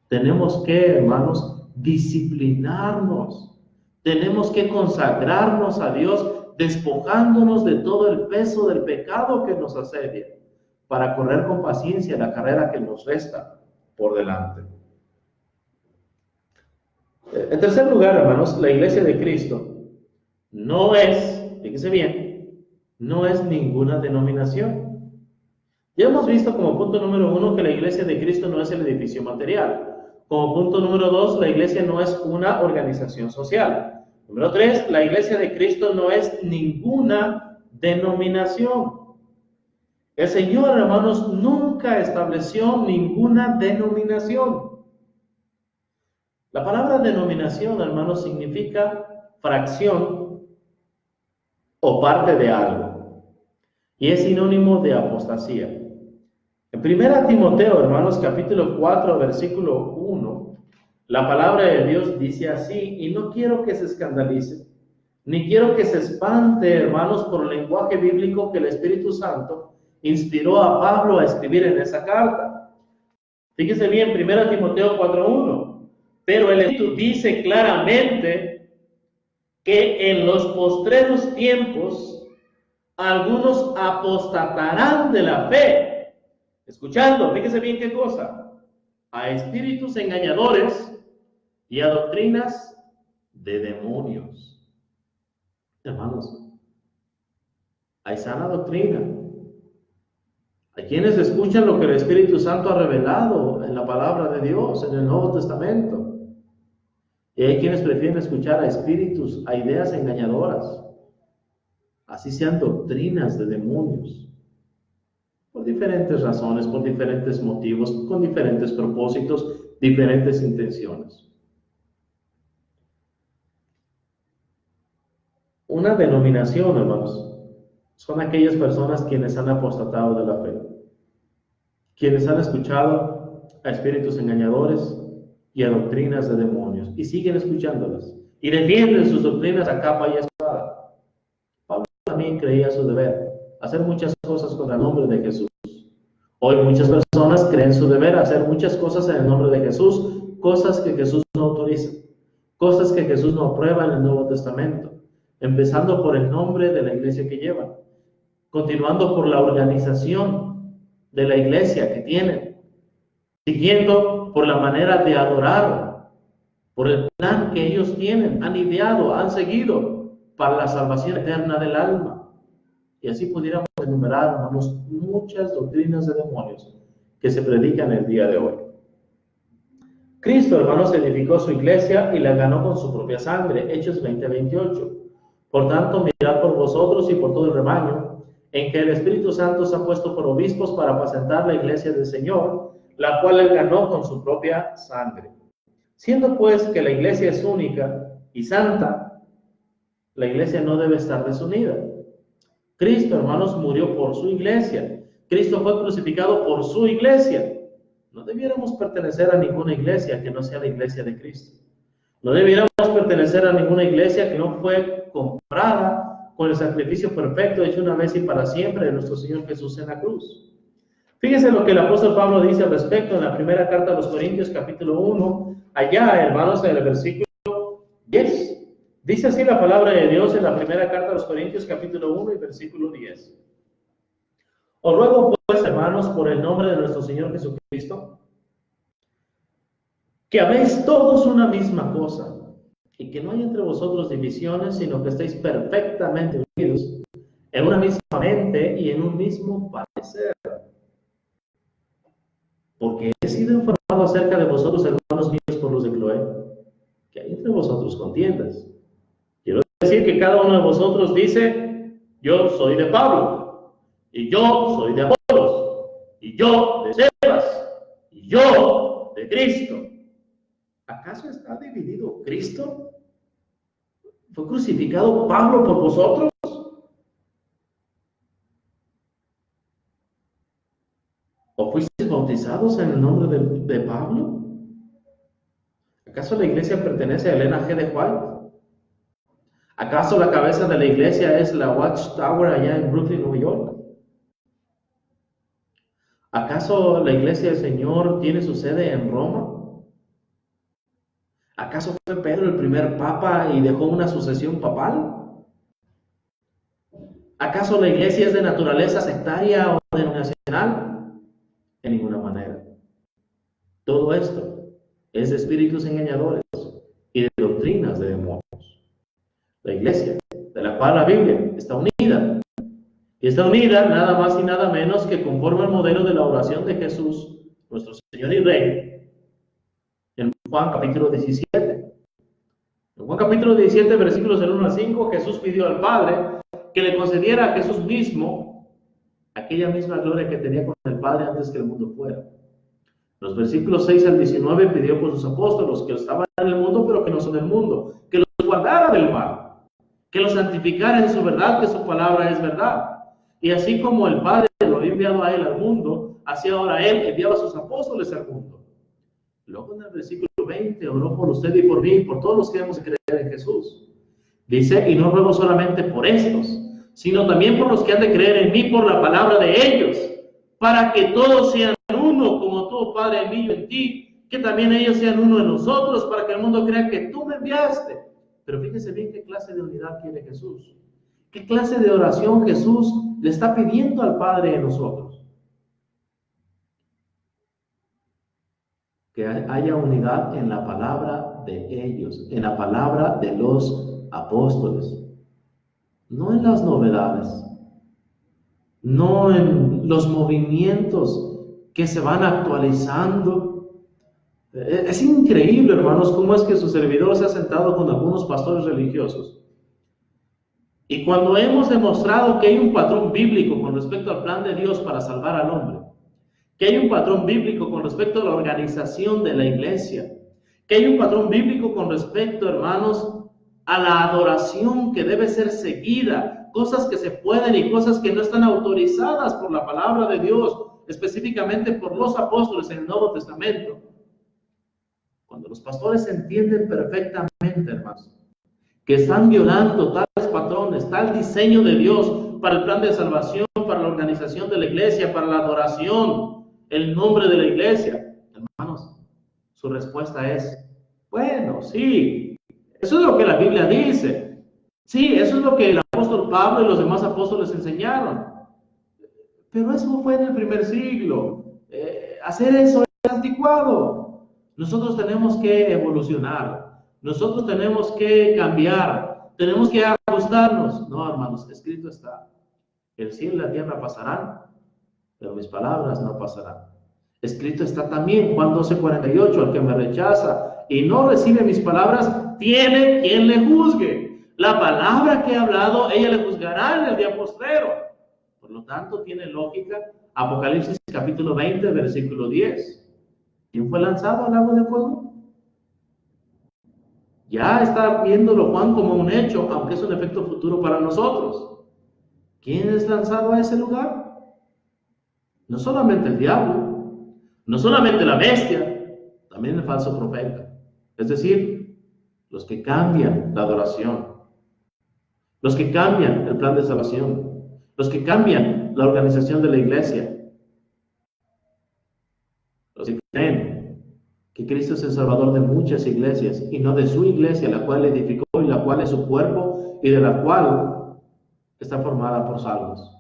Tenemos que, hermanos, disciplinarnos. Tenemos que consagrarnos a Dios, despojándonos de todo el peso del pecado que nos asedia, para correr con paciencia la carrera que nos resta por delante. En tercer lugar, hermanos, la iglesia de Cristo no es, fíjese bien, no es ninguna denominación. Ya hemos visto como punto número 1 que la iglesia de Cristo no es el edificio material. Como punto número 2, la iglesia no es una organización social. Número 3, la iglesia de Cristo no es ninguna denominación. El Señor, hermanos, nunca estableció ninguna denominación. La palabra denominación, hermanos, significa fracción o parte de algo, y es sinónimo de apostasía. En 1 Timoteo, hermanos, capítulo 4, versículo 1, la palabra de Dios dice así, y no quiero que se escandalice, ni quiero que se espante, hermanos, por el lenguaje bíblico que el Espíritu Santo inspiró a Pablo a escribir en esa carta. Fíjese bien, 1 Timoteo 4:1. Pero el Espíritu dice claramente que en los postreros tiempos algunos apostatarán de la fe. Escuchando, fíjese bien qué cosa. A espíritus engañadores y a doctrinas de demonios. Hermanos, hay sana doctrina. Hay quienes escuchan lo que el Espíritu Santo ha revelado en la palabra de Dios, en el Nuevo Testamento. Y hay quienes prefieren escuchar a espíritus, a ideas engañadoras, así sean doctrinas de demonios, por diferentes razones, por diferentes motivos, con diferentes propósitos, diferentes intenciones. Una denominación, hermanos, son aquellas personas quienes han apostatado de la fe, quienes han escuchado a espíritus engañadores y a doctrinas de demonios, y siguen escuchándolas, y defienden sus doctrinas a capa y espada. Pablo también creía su deber, hacer muchas cosas con el nombre de Jesús. Hoy muchas personas creen su deber hacer muchas cosas en el nombre de Jesús, cosas que Jesús no autoriza, cosas que Jesús no aprueba en el Nuevo Testamento, empezando por el nombre de la iglesia que llevan, continuando por la organización de la iglesia que tienen, siguiendo por la manera de adorar, por el plan que ellos tienen, han ideado, han seguido para la salvación eterna del alma. Y así pudiéramos enumerar, hermanos, muchas doctrinas de demonios que se predican el día de hoy. Cristo, hermanos, edificó su iglesia y la ganó con su propia sangre. Hechos 20:28. Por tanto, mirad por vosotros y por todo el rebaño, en que el Espíritu Santo os ha puesto por obispos para apacentar la iglesia del Señor, la cual él ganó con su propia sangre. Siendo pues que la iglesia es única y santa, la iglesia no debe estar desunida. Cristo, hermanos, murió por su iglesia. Cristo fue crucificado por su iglesia. No debiéramos pertenecer a ninguna iglesia que no sea la iglesia de Cristo. No debiéramos pertenecer a ninguna iglesia que no fue comprada con el sacrificio perfecto hecho una vez y para siempre de nuestro Señor Jesús en la cruz. Fíjense lo que el apóstol Pablo dice al respecto en la primera carta a los Corintios, capítulo 1, allá, hermanos, en el versículo 10. Dice así la palabra de Dios en la primera carta a los Corintios, capítulo 1 y versículo 10. Os ruego pues, hermanos, por el nombre de nuestro Señor Jesucristo, que habléis todos una misma cosa, y que no haya entre vosotros divisiones, sino que estéis perfectamente unidos en una misma mente y en un mismo parecer. Porque he sido informado acerca de vosotros, hermanos míos, por los de Cloé, que hay entre vosotros contiendas. Quiero decir que cada uno de vosotros dice, yo soy de Pablo, y yo soy de Apolos, y yo de Cefas, y yo de Cristo. ¿Acaso está dividido Cristo? ¿Fue crucificado Pablo por vosotros? ¿O fuisteis bautizados en el nombre de Pablo? ¿Acaso la iglesia pertenece a Elena G. de White? ¿Acaso la cabeza de la iglesia es la Watchtower allá en Brooklyn, Nueva York? ¿Acaso la iglesia del Señor tiene su sede en Roma? ¿Acaso fue Pedro el primer papa y dejó una sucesión papal? ¿Acaso la iglesia es de naturaleza sectaria o denominacional? En ninguna manera. Todo esto es de espíritus engañadores y de doctrinas de demonios. La iglesia, de la cual la Biblia está unida, y está unida nada más y nada menos que conforme al modelo de la oración de Jesús, nuestro Señor y Rey, en Juan capítulo 17. En Juan capítulo 17, versículos del 1 al 5, Jesús pidió al Padre que le concediera a Jesús mismo aquella misma gloria que tenía con el Padre antes que el mundo fuera. Los versículos 6 al 19 pidió por sus apóstolos que estaban en el mundo pero que no son del mundo, que los guardara del mal, que los santificara en su verdad, que su palabra es verdad. Y así como el Padre lo había enviado a él al mundo, así ahora él enviaba a sus apóstoles al mundo. Luego en el versículo 20, oró por usted y por mí y por todos los que hemos creído en Jesús. Dice, y no ruego solamente por estos, sino también por los que han de creer en mí por la palabra de ellos, para que todos sean uno, como tú, Padre, en mí y en ti, que también ellos sean uno en nosotros, para que el mundo crea que tú me enviaste. Pero fíjese bien qué clase de unidad quiere Jesús. ¿Qué clase de oración Jesús le está pidiendo al Padre en nosotros? Que haya unidad en la palabra de ellos, en la palabra de los apóstoles. No en las novedades, no en los movimientos que se van actualizando. Es increíble, hermanos, cómo es que su servidor se ha sentado con algunos pastores religiosos. Y cuando hemos demostrado que hay un patrón bíblico con respecto al plan de Dios para salvar al hombre, que hay un patrón bíblico con respecto a la organización de la iglesia, que hay un patrón bíblico con respecto, hermanos, a la adoración que debe ser seguida, cosas que se pueden y cosas que no están autorizadas por la palabra de Dios, específicamente por los apóstoles en el Nuevo Testamento. Cuando los pastores entienden perfectamente, hermanos, que están violando tales patrones, tal diseño de Dios para el plan de salvación, para la organización de la iglesia, para la adoración, el nombre de la iglesia. Hermanos, su respuesta es, bueno, sí, eso es lo que la Biblia dice. Sí, eso es lo que el apóstol Pablo y los demás apóstoles enseñaron. Pero eso fue en el primer siglo. Hacer eso es anticuado. Nosotros tenemos que evolucionar. Nosotros tenemos que cambiar. Tenemos que ajustarnos. No, hermanos, escrito está. El cielo y la tierra pasarán, pero mis palabras no pasarán. Escrito está también, Juan 12:48, al que me rechaza y no recibe mis palabras, tiene quien le juzgue. La palabra que he hablado, ella le juzgará en el día postrero. Por lo tanto, tiene lógica Apocalipsis capítulo 20, versículo 10. ¿Quién fue lanzado al lago de fuego? Ya está viéndolo Juan como un hecho, aunque es un efecto futuro para nosotros. ¿Quién es lanzado a ese lugar? No solamente el diablo, no solamente la bestia, también el falso profeta. Es decir, los que cambian la adoración, los que cambian el plan de salvación, los que cambian la organización de la iglesia, los que creen que Cristo es el Salvador de muchas iglesias y no de su iglesia, la cual edificó y la cual es su cuerpo y de la cual está formada por salvos,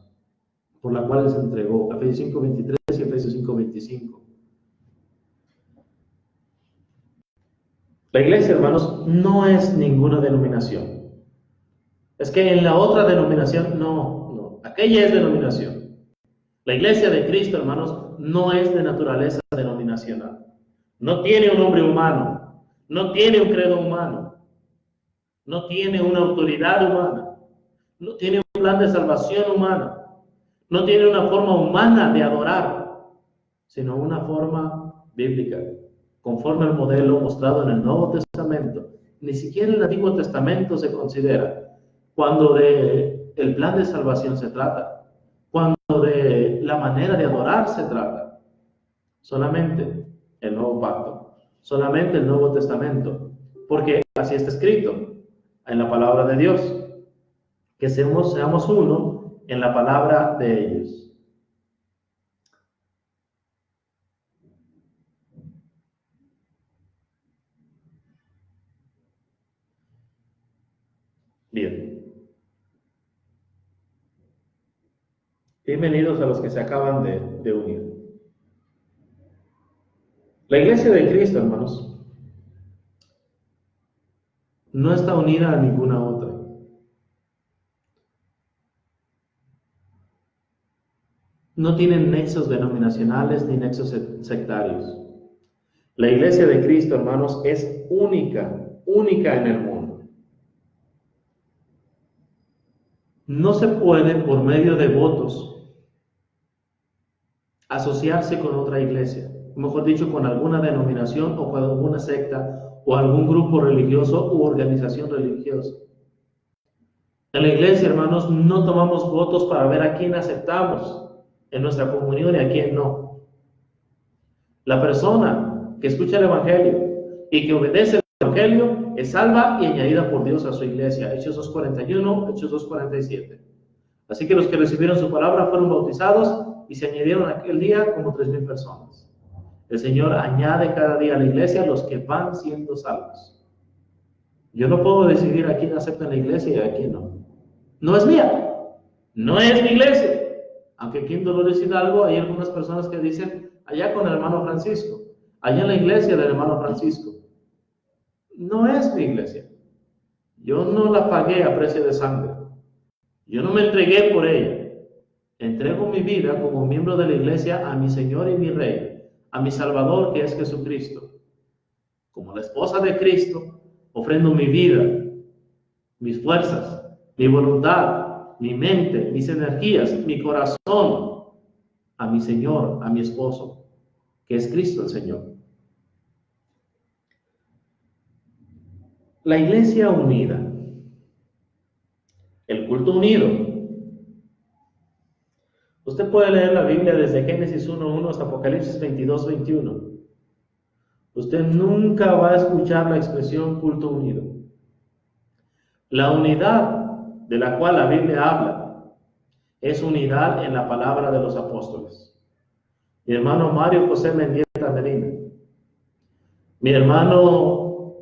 por la cual se entregó. Efesios 5:23 y Efesios 5:25. La iglesia, hermanos, no es ninguna denominación. Es que en la otra denominación, no, aquella es denominación. La iglesia de Cristo, hermanos, no es de naturaleza denominacional. No tiene un hombre humano, no tiene un credo humano, no tiene una autoridad humana, no tiene un plan de salvación humana, no tiene una forma humana de adorar, sino una forma bíblica, conforme al modelo mostrado en el Nuevo Testamento. Ni siquiera en el Antiguo Testamento se considera. Cuando de el plan de salvación se trata, cuando de la manera de adorar se trata, solamente el Nuevo Pacto, solamente el Nuevo Testamento, porque así está escrito en la palabra de Dios, que seamos uno en la palabra de ellos. Bien. Bienvenidos a los que se acaban de unir. La iglesia de Cristo, hermanos, no está unida a ninguna otra. No tienen nexos denominacionales ni nexos sectarios. La iglesia de Cristo, hermanos, es única en el mundo. No se puede, por medio de votos, asociarse con otra iglesia, mejor dicho, con alguna denominación o con alguna secta o algún grupo religioso u organización religiosa. En la iglesia, hermanos, no tomamos votos para ver a quién aceptamos en nuestra comunión y a quién no. La persona que escucha el Evangelio y que obedece el Evangelio es salva y añadida por Dios a su iglesia. Hechos 2:41, Hechos 2:47. Así que los que recibieron su palabra fueron bautizados y se añadieron aquel día como 3,000 personas. El Señor añade cada día a la iglesia los que van siendo salvos. Yo no puedo decidir a quién acepta en la iglesia y a quién no. No es mía, no es mi iglesia. Aunque aquí en Dolores Hidalgo hay algunas personas que dicen, allá con el hermano Francisco, allá en la iglesia del hermano Francisco. No es mi iglesia. Yo no la pagué a precio de sangre. Yo no me entregué por ella. Entrego mi vida como miembro de la iglesia a mi Señor y mi Rey, a mi Salvador que es Jesucristo. Como la esposa de Cristo, ofrendo mi vida, mis fuerzas, mi voluntad, mi mente, mis energías, mi corazón a mi Señor, a mi esposo, que es Cristo el Señor. La iglesia unida, el culto unido. Usted puede leer la Biblia desde Génesis 1:1 hasta Apocalipsis 22:21. Usted nunca va a escuchar la expresión culto unido. La unidad de la cual la Biblia habla es unidad en la palabra de los apóstoles. Mi hermano Mario José Mendieta Medina, mi hermano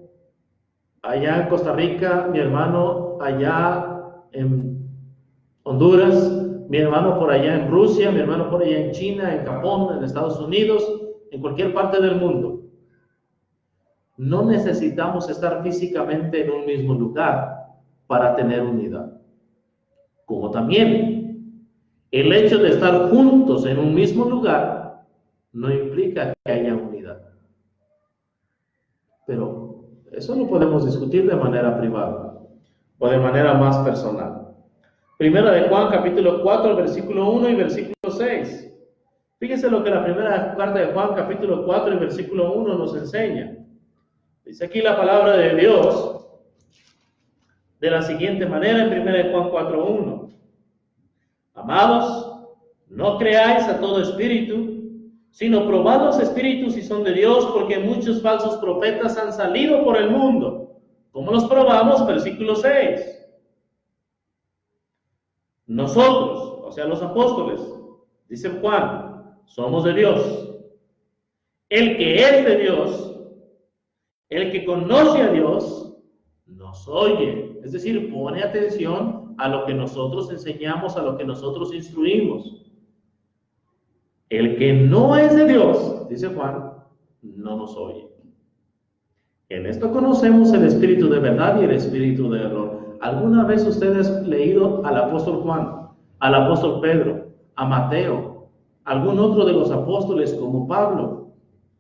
allá en Costa Rica, mi hermano allá en Honduras, mi hermano por allá en Rusia, mi hermano por allá en China, en Japón, en Estados Unidos, en cualquier parte del mundo. No necesitamos estar físicamente en un mismo lugar para tener unidad. Como también el hecho de estar juntos en un mismo lugar no implica que haya unidad. Pero eso lo podemos discutir de manera privada o de manera más personal. Primera de Juan, capítulo 4, versículo 1 y versículo 6. Fíjense lo que la primera carta de Juan, capítulo 4 y versículo 1 nos enseña. Dice aquí la palabra de Dios de la siguiente manera en primera de Juan 4, 1. Amados, no creáis a todo espíritu, sino probad los espíritus si son de Dios, porque muchos falsos profetas han salido por el mundo. ¿Cómo los probamos? Versículo 6. Nosotros, o sea los apóstoles, dice Juan, somos de Dios. El que es de Dios, el que conoce a Dios, nos oye. Es decir, pone atención a lo que nosotros enseñamos, a lo que nosotros instruimos. El que no es de Dios, dice Juan, no nos oye. En esto conocemos el espíritu de verdad y el espíritu de error. ¿Alguna vez ustedes han leído al apóstol Juan, al apóstol Pedro, a Mateo, algún otro de los apóstoles como Pablo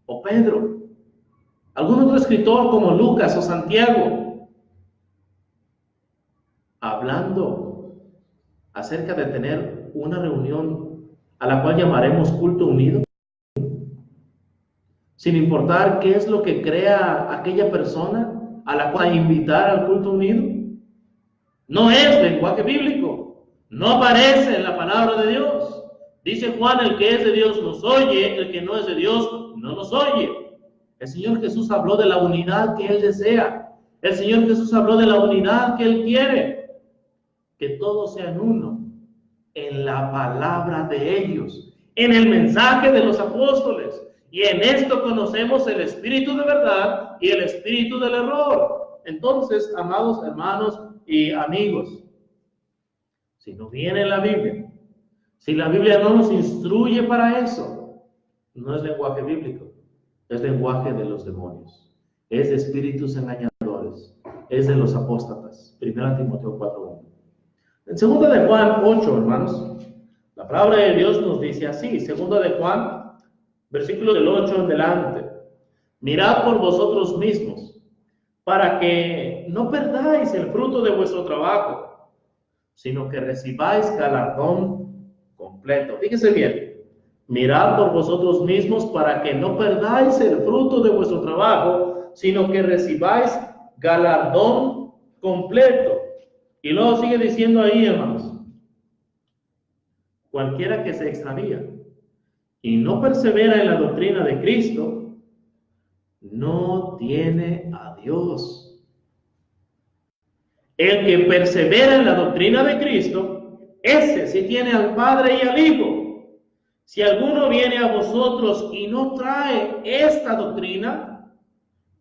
o Pedro, algún otro escritor como Lucas o Santiago, hablando acerca de tener una reunión a la cual llamaremos culto unido? Sin importar qué es lo que crea aquella persona a la cual invitar al culto unido. No es lenguaje bíblico, no aparece en la palabra de Dios. Dice Juan, el que es de Dios nos oye, el que no es de Dios no nos oye. El Señor Jesús habló de la unidad que Él desea. El Señor Jesús habló de la unidad que Él quiere. Que todos sean uno en la palabra de ellos, en el mensaje de los apóstoles. Y en esto conocemos el espíritu de verdad y el espíritu del error. Entonces, amados hermanos y amigos, si no viene la Biblia, si la Biblia no nos instruye para eso, no es lenguaje bíblico, es lenguaje de los demonios, es de espíritus engañadores, es de los apóstatas. 1 Timoteo 4:1. En 2 de Juan 8, hermanos, la palabra de Dios nos dice así, 2 de Juan, versículo del 8 en delante: mirad por vosotros mismos, para que no perdáis el fruto de vuestro trabajo, sino que recibáis galardón completo. Fíjese bien, mirad por vosotros mismos para que no perdáis el fruto de vuestro trabajo, sino que recibáis galardón completo. Y luego sigue diciendo ahí, hermanos, cualquiera que se extravía y no persevera en la doctrina de Cristo, no tiene a Dios. El que persevera en la doctrina de Cristo, ese sí tiene al Padre y al Hijo. Si alguno viene a vosotros y no trae esta doctrina,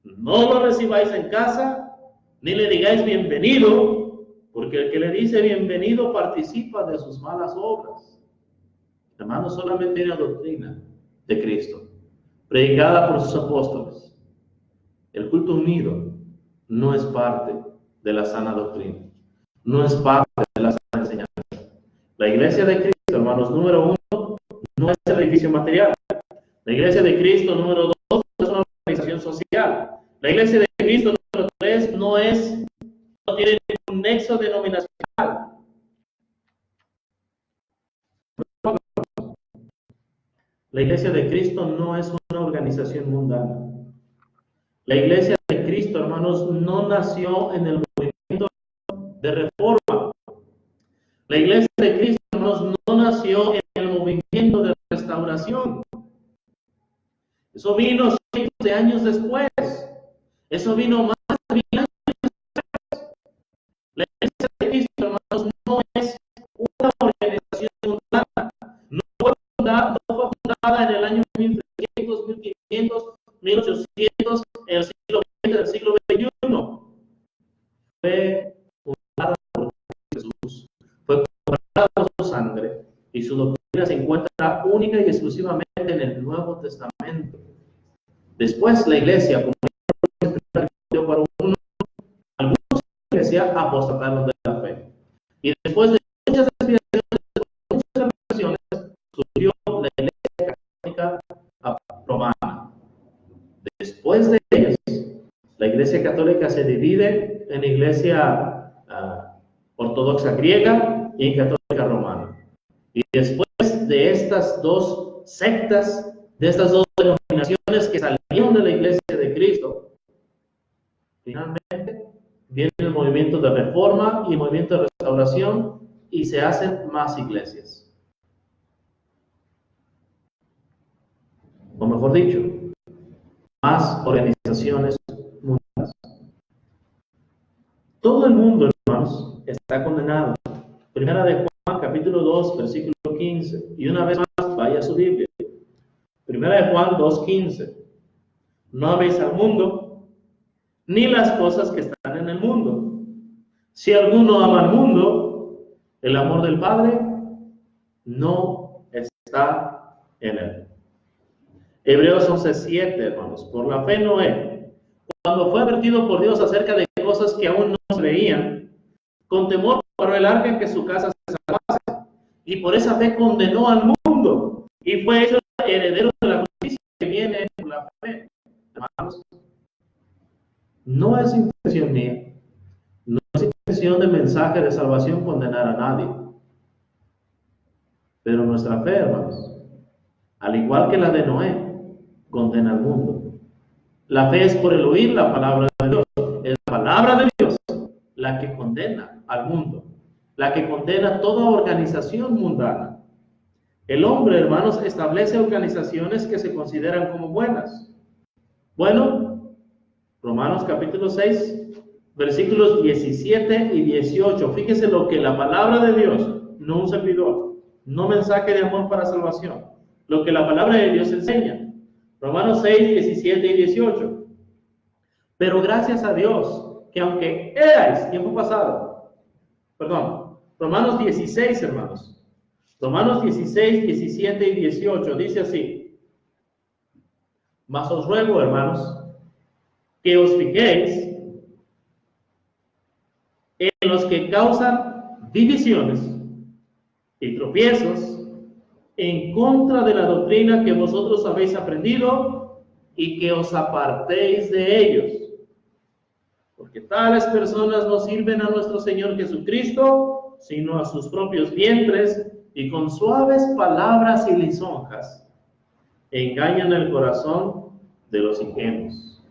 no lo recibáis en casa, ni le digáis bienvenido, porque el que le dice bienvenido participa de sus malas obras. Hermanos, solamente hay una doctrina de Cristo, predicada por sus apóstoles. El culto unido no es parte de la sana doctrina, no es parte de la sana enseñanza. La iglesia de Cristo, hermanos, número 1, no es el edificio material. La iglesia de Cristo, número 2, es una organización social. La iglesia de Cristo, número 3, no tiene un nexo denominacional. La iglesia de Cristo no es una organización mundana. La iglesia de Cristo, hermanos, no nació en el movimiento de reforma. La iglesia de Cristo, hermanos, no nació en el movimiento de restauración. Eso vino cientos de años después. Eso vino más de 1000 años después. La iglesia de Cristo, hermanos, no es una organización Después la iglesia, como para uno, algunos de la iglesia apostataron de la fe. Y después de muchas desviaciones, surgió la iglesia católica romana. Después de ellas, la iglesia católica se divide en iglesia ortodoxa griega y en católica romana. Y después de estas dos sectas, de estas dos denominaciones que salieron de la iglesia de Cristo, finalmente viene el movimiento de reforma y el movimiento de restauración y se hacen más iglesias. O mejor dicho, más organizaciones mundiales. Todo el mundo, hermanos, está condenado. Primera de Juan, capítulo 2, versículo 15. Y una vez más, vaya a su Biblia. Primera de Juan 2:15. No améis al mundo, ni las cosas que están en el mundo. Si alguno ama al mundo, el amor del Padre no está en él. Hebreos 11:7, hermanos. Por la fe Noé, cuando fue advertido por Dios acerca de cosas que aún no se veían, con temor preparó el arca en que su casa se salvase, y por esa fe condenó al mundo, y fue hecho heredero de la justicia que viene por la fe. Hermanos, no es intención mía, no es intención de mensaje de salvación condenar a nadie, pero nuestra fe, hermanos, al igual que la de Noé, condena al mundo. La fe es por el oír la palabra de Dios. Es la palabra de Dios la que condena al mundo, la que condena toda organización mundana. El hombre, hermanos, establece organizaciones que se consideran como buenas. Bueno, Romanos capítulo 6, versículos 17 y 18. Fíjese lo que la palabra de Dios, no un servidor, no mensaje de amor para salvación, lo que la palabra de Dios enseña. Romanos 6, 17 y 18. Pero gracias a Dios, que aunque erais tiempo pasado, Romanos 16, hermanos. Romanos 16, 17 y 18 dice así: mas os ruego, hermanos, que os fijéis en los que causan divisiones y tropiezos en contra de la doctrina que vosotros habéis aprendido y que os apartéis de ellos. Porque tales personas no sirven a nuestro Señor Jesucristo, sino a sus propios vientres, y con suaves palabras y lisonjas engañan el corazón de los ingenuos.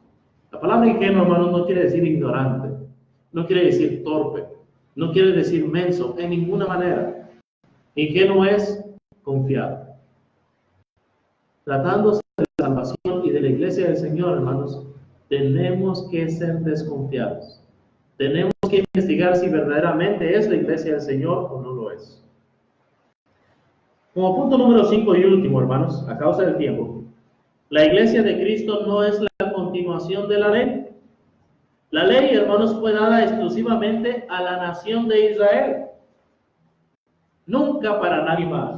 La palabra ingenuo, hermanos, no quiere decir ignorante, no quiere decir torpe, no quiere decir menso, en ninguna manera. Ingenuo es confiado. Tratándose de la salvación y de la iglesia del Señor, hermanos, tenemos que ser desconfiados. Tenemos que investigar si verdaderamente es la iglesia del Señor o no lo es. Como punto número 5 y último, hermanos, a causa del tiempo, la iglesia de Cristo no es la continuación de la ley. La ley, hermanos, fue dada exclusivamente a la nación de Israel, nunca para nadie más.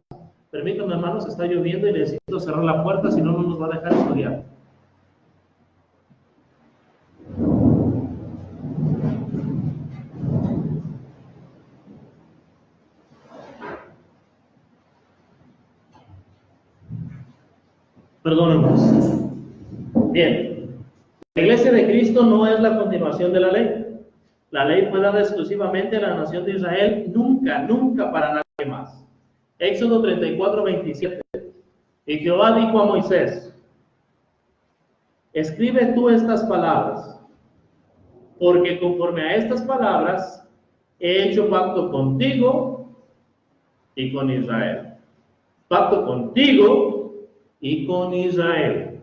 Permítanme, hermanos, está lloviendo y necesito cerrar la puerta, si no, no nos va a dejar estudiar. Perdón, hermanos. Bien, la iglesia de Cristo no es la continuación de la ley. La ley fue dada exclusivamente a la nación de Israel, nunca para nadie más. Éxodo 34, 27. Y Jehová dijo a Moisés: escribe tú estas palabras, porque conforme a estas palabras he hecho pacto contigo y con Israel. Pacto contigo y con Israel.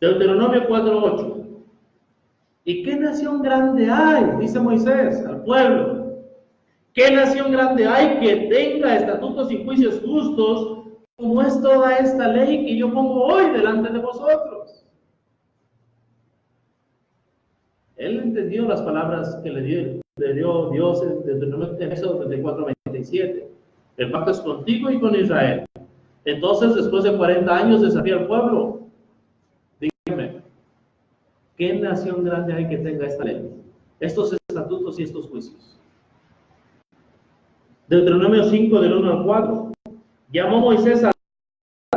Deuteronomio 4:8. ¿Y qué nación grande hay? Dice Moisés al pueblo. ¿Qué nación grande hay que tenga estatutos y juicios justos, como es toda esta ley que yo pongo hoy delante de vosotros? Él entendió las palabras que le dio Dios en Éxodo 34:27. El pacto es contigo y con Israel. Entonces, después de 40 años, desafía al pueblo. ¿Qué nación grande hay que tenga esta ley, estos estatutos y estos juicios? Deuteronomio 5, del 1 al 4. Llamó Moisés a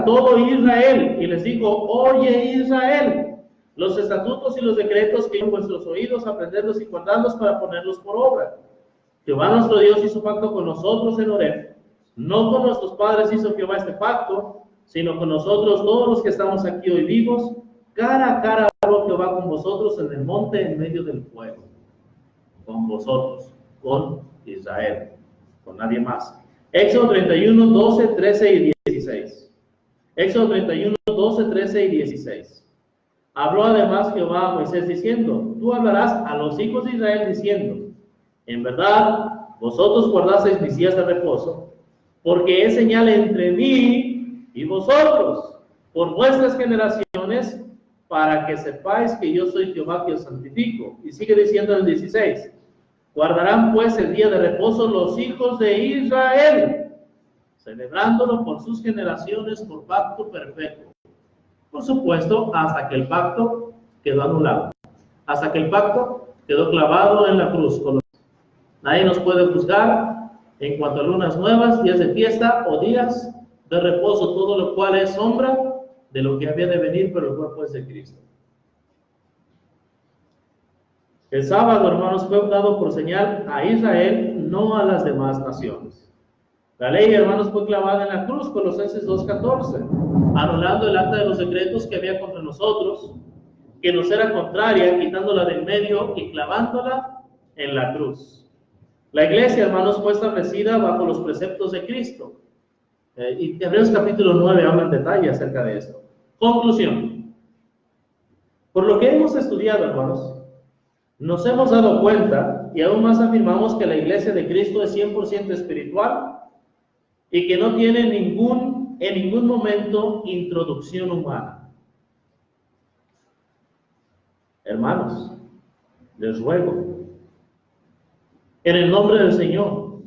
todo Israel y les dijo: oye Israel, los estatutos y los decretos que en vuestros oídos, aprenderlos y guardarlos para ponerlos por obra. Jehová nuestro Dios hizo pacto con nosotros en Horeb. No con nuestros padres hizo Jehová este pacto, sino con nosotros todos los que estamos aquí hoy vivos. Cara a cara habló Jehová con vosotros en el monte en medio del fuego. Con vosotros, con Israel, con nadie más. Éxodo 31, 12, 13 y 16. Éxodo 31, 12, 13 y 16. Habló además Jehová a Moisés diciendo: tú hablarás a los hijos de Israel diciendo: en verdad, vosotros guardasteis mis días de reposo, porque es señal entre mí y vosotros, por vuestras generaciones, para que sepáis que yo soy Jehová que os santifico. Y sigue diciendo en el 16: guardarán pues el día de reposo los hijos de Israel, celebrándolo por sus generaciones por pacto perfecto. Por supuesto, hasta que el pacto quedó anulado, hasta que el pacto quedó clavado en la cruz. Nadie nos puede juzgar en cuanto a lunas nuevas, días de fiesta o días de reposo, todo lo cual es sombra de lo que había de venir, pero el cuerpo es de Cristo. El sábado, hermanos, fue dado por señal a Israel, no a las demás naciones. La ley, hermanos, fue clavada en la cruz, Colosenses 2:14, anulando el acta de los decretos que había contra nosotros, que nos era contraria, quitándola del medio y clavándola en la cruz. La iglesia, hermanos, fue establecida bajo los preceptos de Cristo. Y Hebreos capítulo 9 habla en detalle acerca de esto. Conclusión. Por lo que hemos estudiado, hermanos, nos hemos dado cuenta y aún más afirmamos que la iglesia de Cristo es 100% espiritual y que no tiene en ningún momento introducción humana. Hermanos, les ruego, en el nombre del Señor,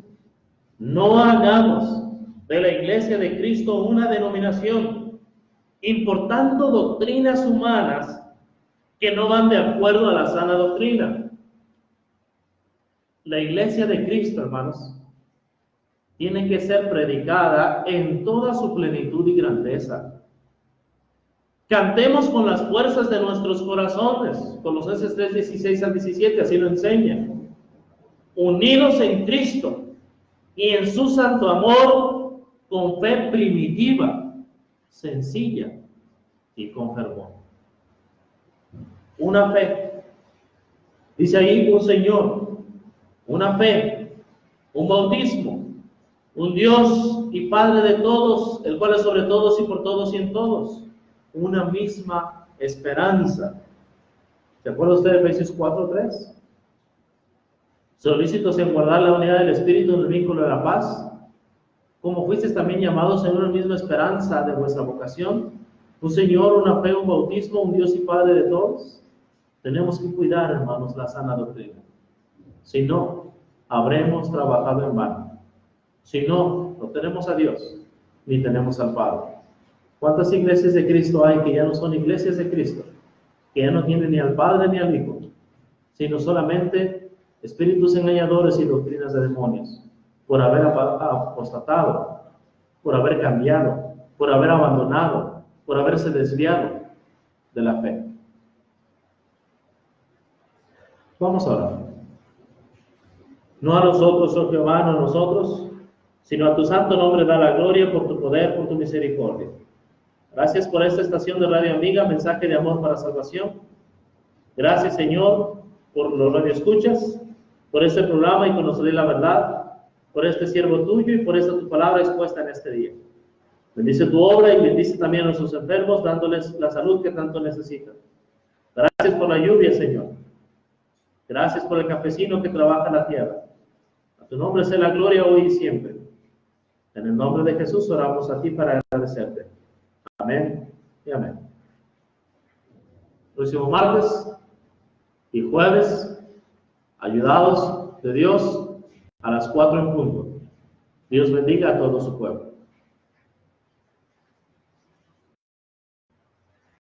no hagamos de la iglesia de Cristo una denominación importando doctrinas humanas que no van de acuerdo a la sana doctrina. La iglesia de Cristo, hermanos, tiene que ser predicada en toda su plenitud y grandeza. Cantemos con las fuerzas de nuestros corazones. Colosenses 3, 16 al 17, así lo enseña. Unidos en Cristo y en su santo amor, con fe primitiva, sencilla y con fervor. Una fe, dice ahí, un Señor, una fe, un bautismo, un Dios y Padre de todos, el cual es sobre todos y por todos y en todos, una misma esperanza. ¿Se acuerda usted de Efesios 4:3? Solícitos en guardar la unidad del Espíritu en el vínculo de la paz, como fuisteis también llamados en una misma esperanza de vuestra vocación, un Señor, una fe, un bautismo, un Dios y Padre de todos. Tenemos que cuidar, hermanos, la sana doctrina. Si no, habremos trabajado en vano. Si no, no tenemos a Dios, ni tenemos al Padre. ¿Cuántas iglesias de Cristo hay que ya no son iglesias de Cristo? Que ya no tienen ni al Padre ni al Hijo, sino solamente espíritus engañadores y doctrinas de demonios, por haber apostatado, por haber cambiado, por haber abandonado, por haberse desviado de la fe. Vamos a orar. No a nosotros, oh Jehová, no a nosotros, sino a tu santo nombre da la gloria por tu poder, por tu misericordia. Gracias por esta estación de Radio Amiga, mensaje de amor para salvación. Gracias, Señor, por los radioescuchas, por este programa y conocer la verdad, por este siervo tuyo y por esta tu palabra expuesta en este día. Bendice tu obra y bendice también a nuestros enfermos, dándoles la salud que tanto necesitan. Gracias por la lluvia, Señor. Gracias por el campesino que trabaja la tierra. A tu nombre sea la gloria hoy y siempre. En el nombre de Jesús oramos a ti para agradecerte. Amén y amén. Próximo martes y jueves, ayudados de Dios, a las 4 en punto. Dios bendiga a todo su pueblo.